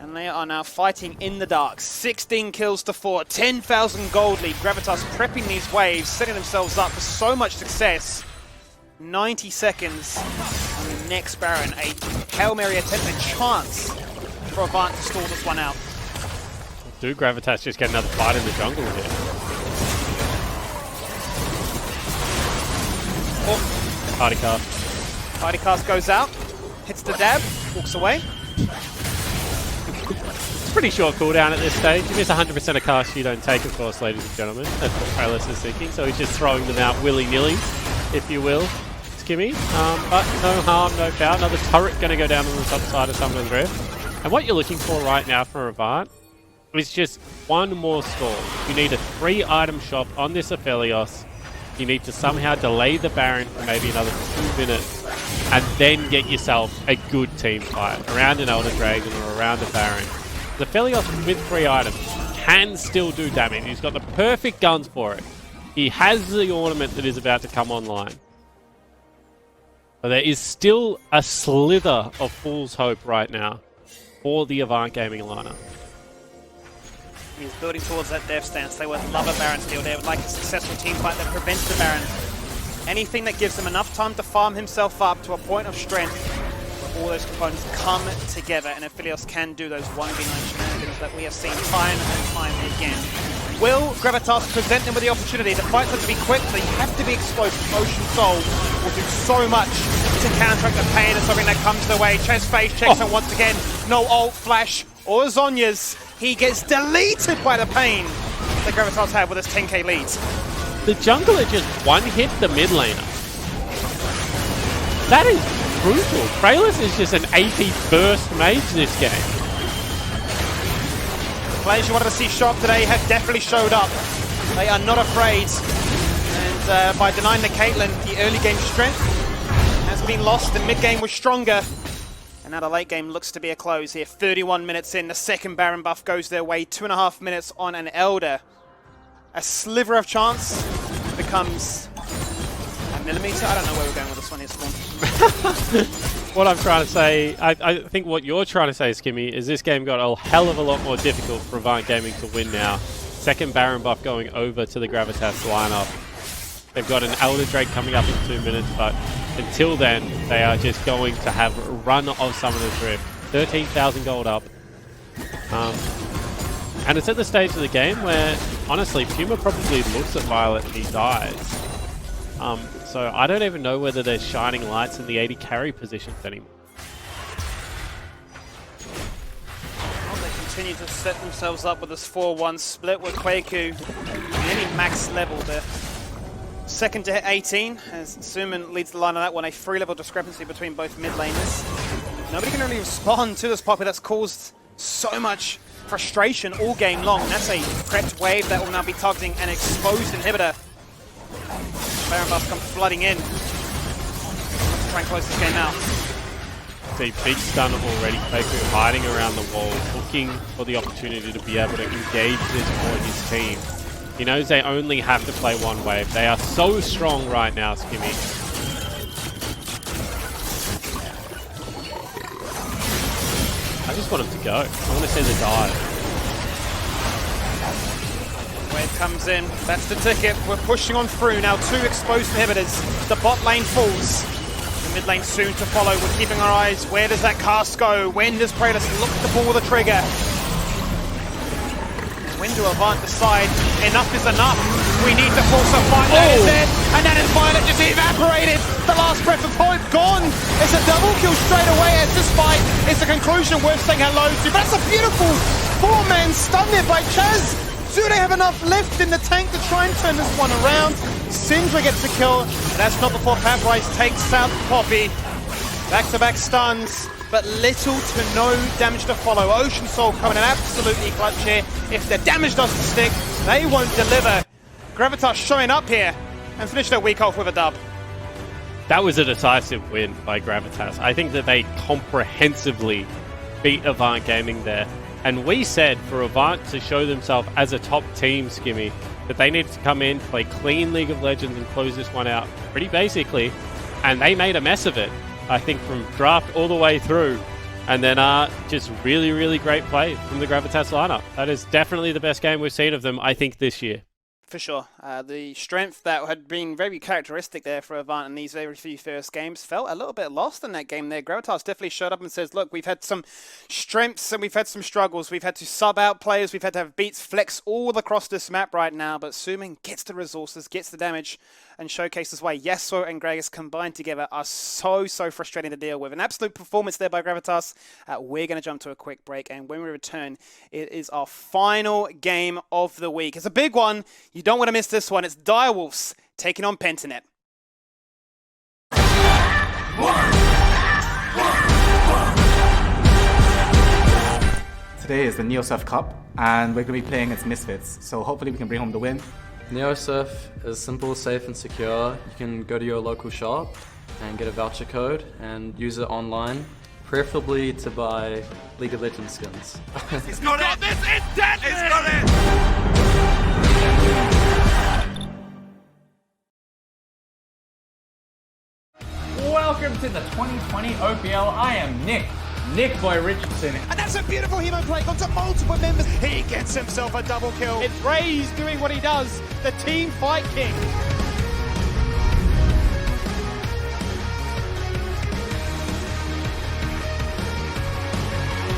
And they are now fighting in the dark. 16 kills to 4, 10,000 gold lead. Gravitas prepping these waves, setting themselves up for so much success. 90 seconds on the next Baron. A Hail Mary attempt, a chance for Avant to stall this one out. Do Gravitas just get another fight in the jungle here? Oh. Party cast. Party cast goes out, hits the dab, walks away. It's pretty short cooldown at this stage. You miss 100% of casts you don't take, of course, ladies and gentlemen. That's what Kralis is thinking, so he's just throwing them out willy-nilly, if you will. Skimmy, but no harm, no foul. Another turret going to go down on the top side of Summoner's Rift. And what you're looking for right now for Avant is just one more stall. You need a 3-item shop on this Aphelios. You need to somehow delay the Baron for maybe another 2 minutes, and then get yourself a good team fight around an Elder Dragon or around a Baron. The Aphelios with 3 items can still do damage. He's got the perfect guns for it. He has the ornament that is about to come online. But there is still a slither of fool's hope right now for the Avant Gaming lineup. He's building towards that death stance. They would love a Baron steal. They would like a successful team fight that prevents the Baron. Anything that gives him enough time to farm himself up to a point of strength where all those components come together, and Aphelios can do those 1v9 shenanigans that we have seen time and time again. Will Gravitas present them with the opportunity? The fights have to be quick, they have to be explosive. Ocean Soul will do so much to counteract the pain of something that comes their way. Chest face checks, and once again, no ult, flash, or Zhonya's. He gets deleted by the pain that Gravitas have with his 10k leads. The jungler just one-hit the mid laner. That is brutal. Kralis is just an AP burst mage this game. Players you wanted to see show up today have definitely showed up. They are not afraid. And by denying the Caitlyn, the early game strength has been lost. The mid game was stronger. And now the late game looks to be a close here. 31 minutes in, the second Baron buff goes their way. 2.5 minutes on an Elder. a sliver of chance becomes a millimeter. I don't know where we're going with this one here, Spawn. What I'm trying to say, I think what you're trying to say, Skimmy, is this game got a hell of a lot more difficult for Avant Gaming to win now. Second Baron buff going over to the Gravitas lineup. They've got an Elder Drake coming up in 2 minutes, but until then, they are just going to have a run of Summoner's Rift. 13,000 gold up. And it's at the stage of the game where, honestly, Puma probably looks at Violet and he dies. So I don't even know whether there's shining lights in the 80 carry positions anymore. Well, they continue to set themselves up with this 4-1 split with Kwaku nearly max level there. Second to 18, as Suman leads the line on that one, a 3-level discrepancy between both mid laners. Nobody can really respond to this Poppy that's caused so much frustration all game long. And that's a prepped wave that will now be targeting an exposed inhibitor. Baron buff come flooding in. Let's try and close this game out. It's a big stun already. Kwaku hiding around the wall, looking for the opportunity to be able to engage this for his team. He knows they only have to play one wave. They are so strong right now, Skimmy. I just want him to go. I want to see the dive. Wave comes in. That's the ticket. We're pushing on through now. 2 exposed inhibitors. The bot lane falls. The mid lane soon to follow. We're keeping our eyes. Where does that cast go? When does Kratos look to pull the trigger? When do Avant decide enough is enough? We need to force a fight. That is it. And that is Violet just evaporated. The last breath of hope gone. It's a double kill straight away as this fight is the conclusion worth saying hello to. But that's a beautiful 4-man stun there by Chaz. Do they have enough left in the tank to try and turn this one around? Syndra gets the kill. That's not before Paprice takes out Poppy. Back-to-back stuns, but little to no damage to follow. Ocean Soul coming in absolutely clutch here. If the damage doesn't stick, they won't deliver. Gravitas showing up here and finish their week off with a dub. That was a decisive win by Gravitas. I think that they comprehensively beat Avant Gaming there. And we said for Avant to show themselves as a top team, Skimmy, that they needed to come in, play clean League of Legends and close this one out pretty basically. And they made a mess of it, I think, from draft all the way through. And then just really, really great play from the Gravitas lineup. That is definitely the best game we've seen of them, I think, this year. For sure. The strength that had been very characteristic there for Avant in these very few first games felt a little bit lost in that game there. Gravitas definitely showed up and says, look, we've had some strengths and we've had some struggles. We've had to sub out players. We've had to have beats flex all across this map right now. But Suman gets the resources, gets the damage, and showcases why Yasuo and Gragas combined together are so frustrating to deal with. An absolute performance there by Gravitas. We're going to jump to a quick break, and when we return, it is our final game of the week. It's a big one. You don't want to miss this one. It's Direwolves taking on Pentanet. Today is the NeoSurf Cup, and we're going to be playing against Misfits, so hopefully we can bring home the win. NeoSurf is simple, safe and secure. You can go to your local shop and get a voucher code and use it online, preferably to buy League of Legends skins. It's got it! This is deadly! It's got it! Welcome to the 2020 OPL. I am Nick Boy Richardson. And that's a beautiful hemo play. Got to multiple members. He gets himself a double kill. It's Ray's doing what he does. The team fight king.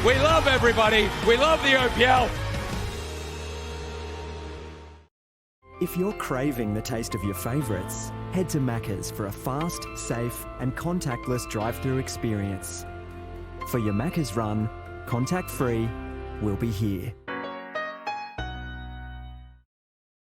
We love everybody. We love the OPL. If you're craving the taste of your favourites, head to Macca's for a fast, safe and contactless drive-through experience. For your Macca's run, contact-free, we'll be here.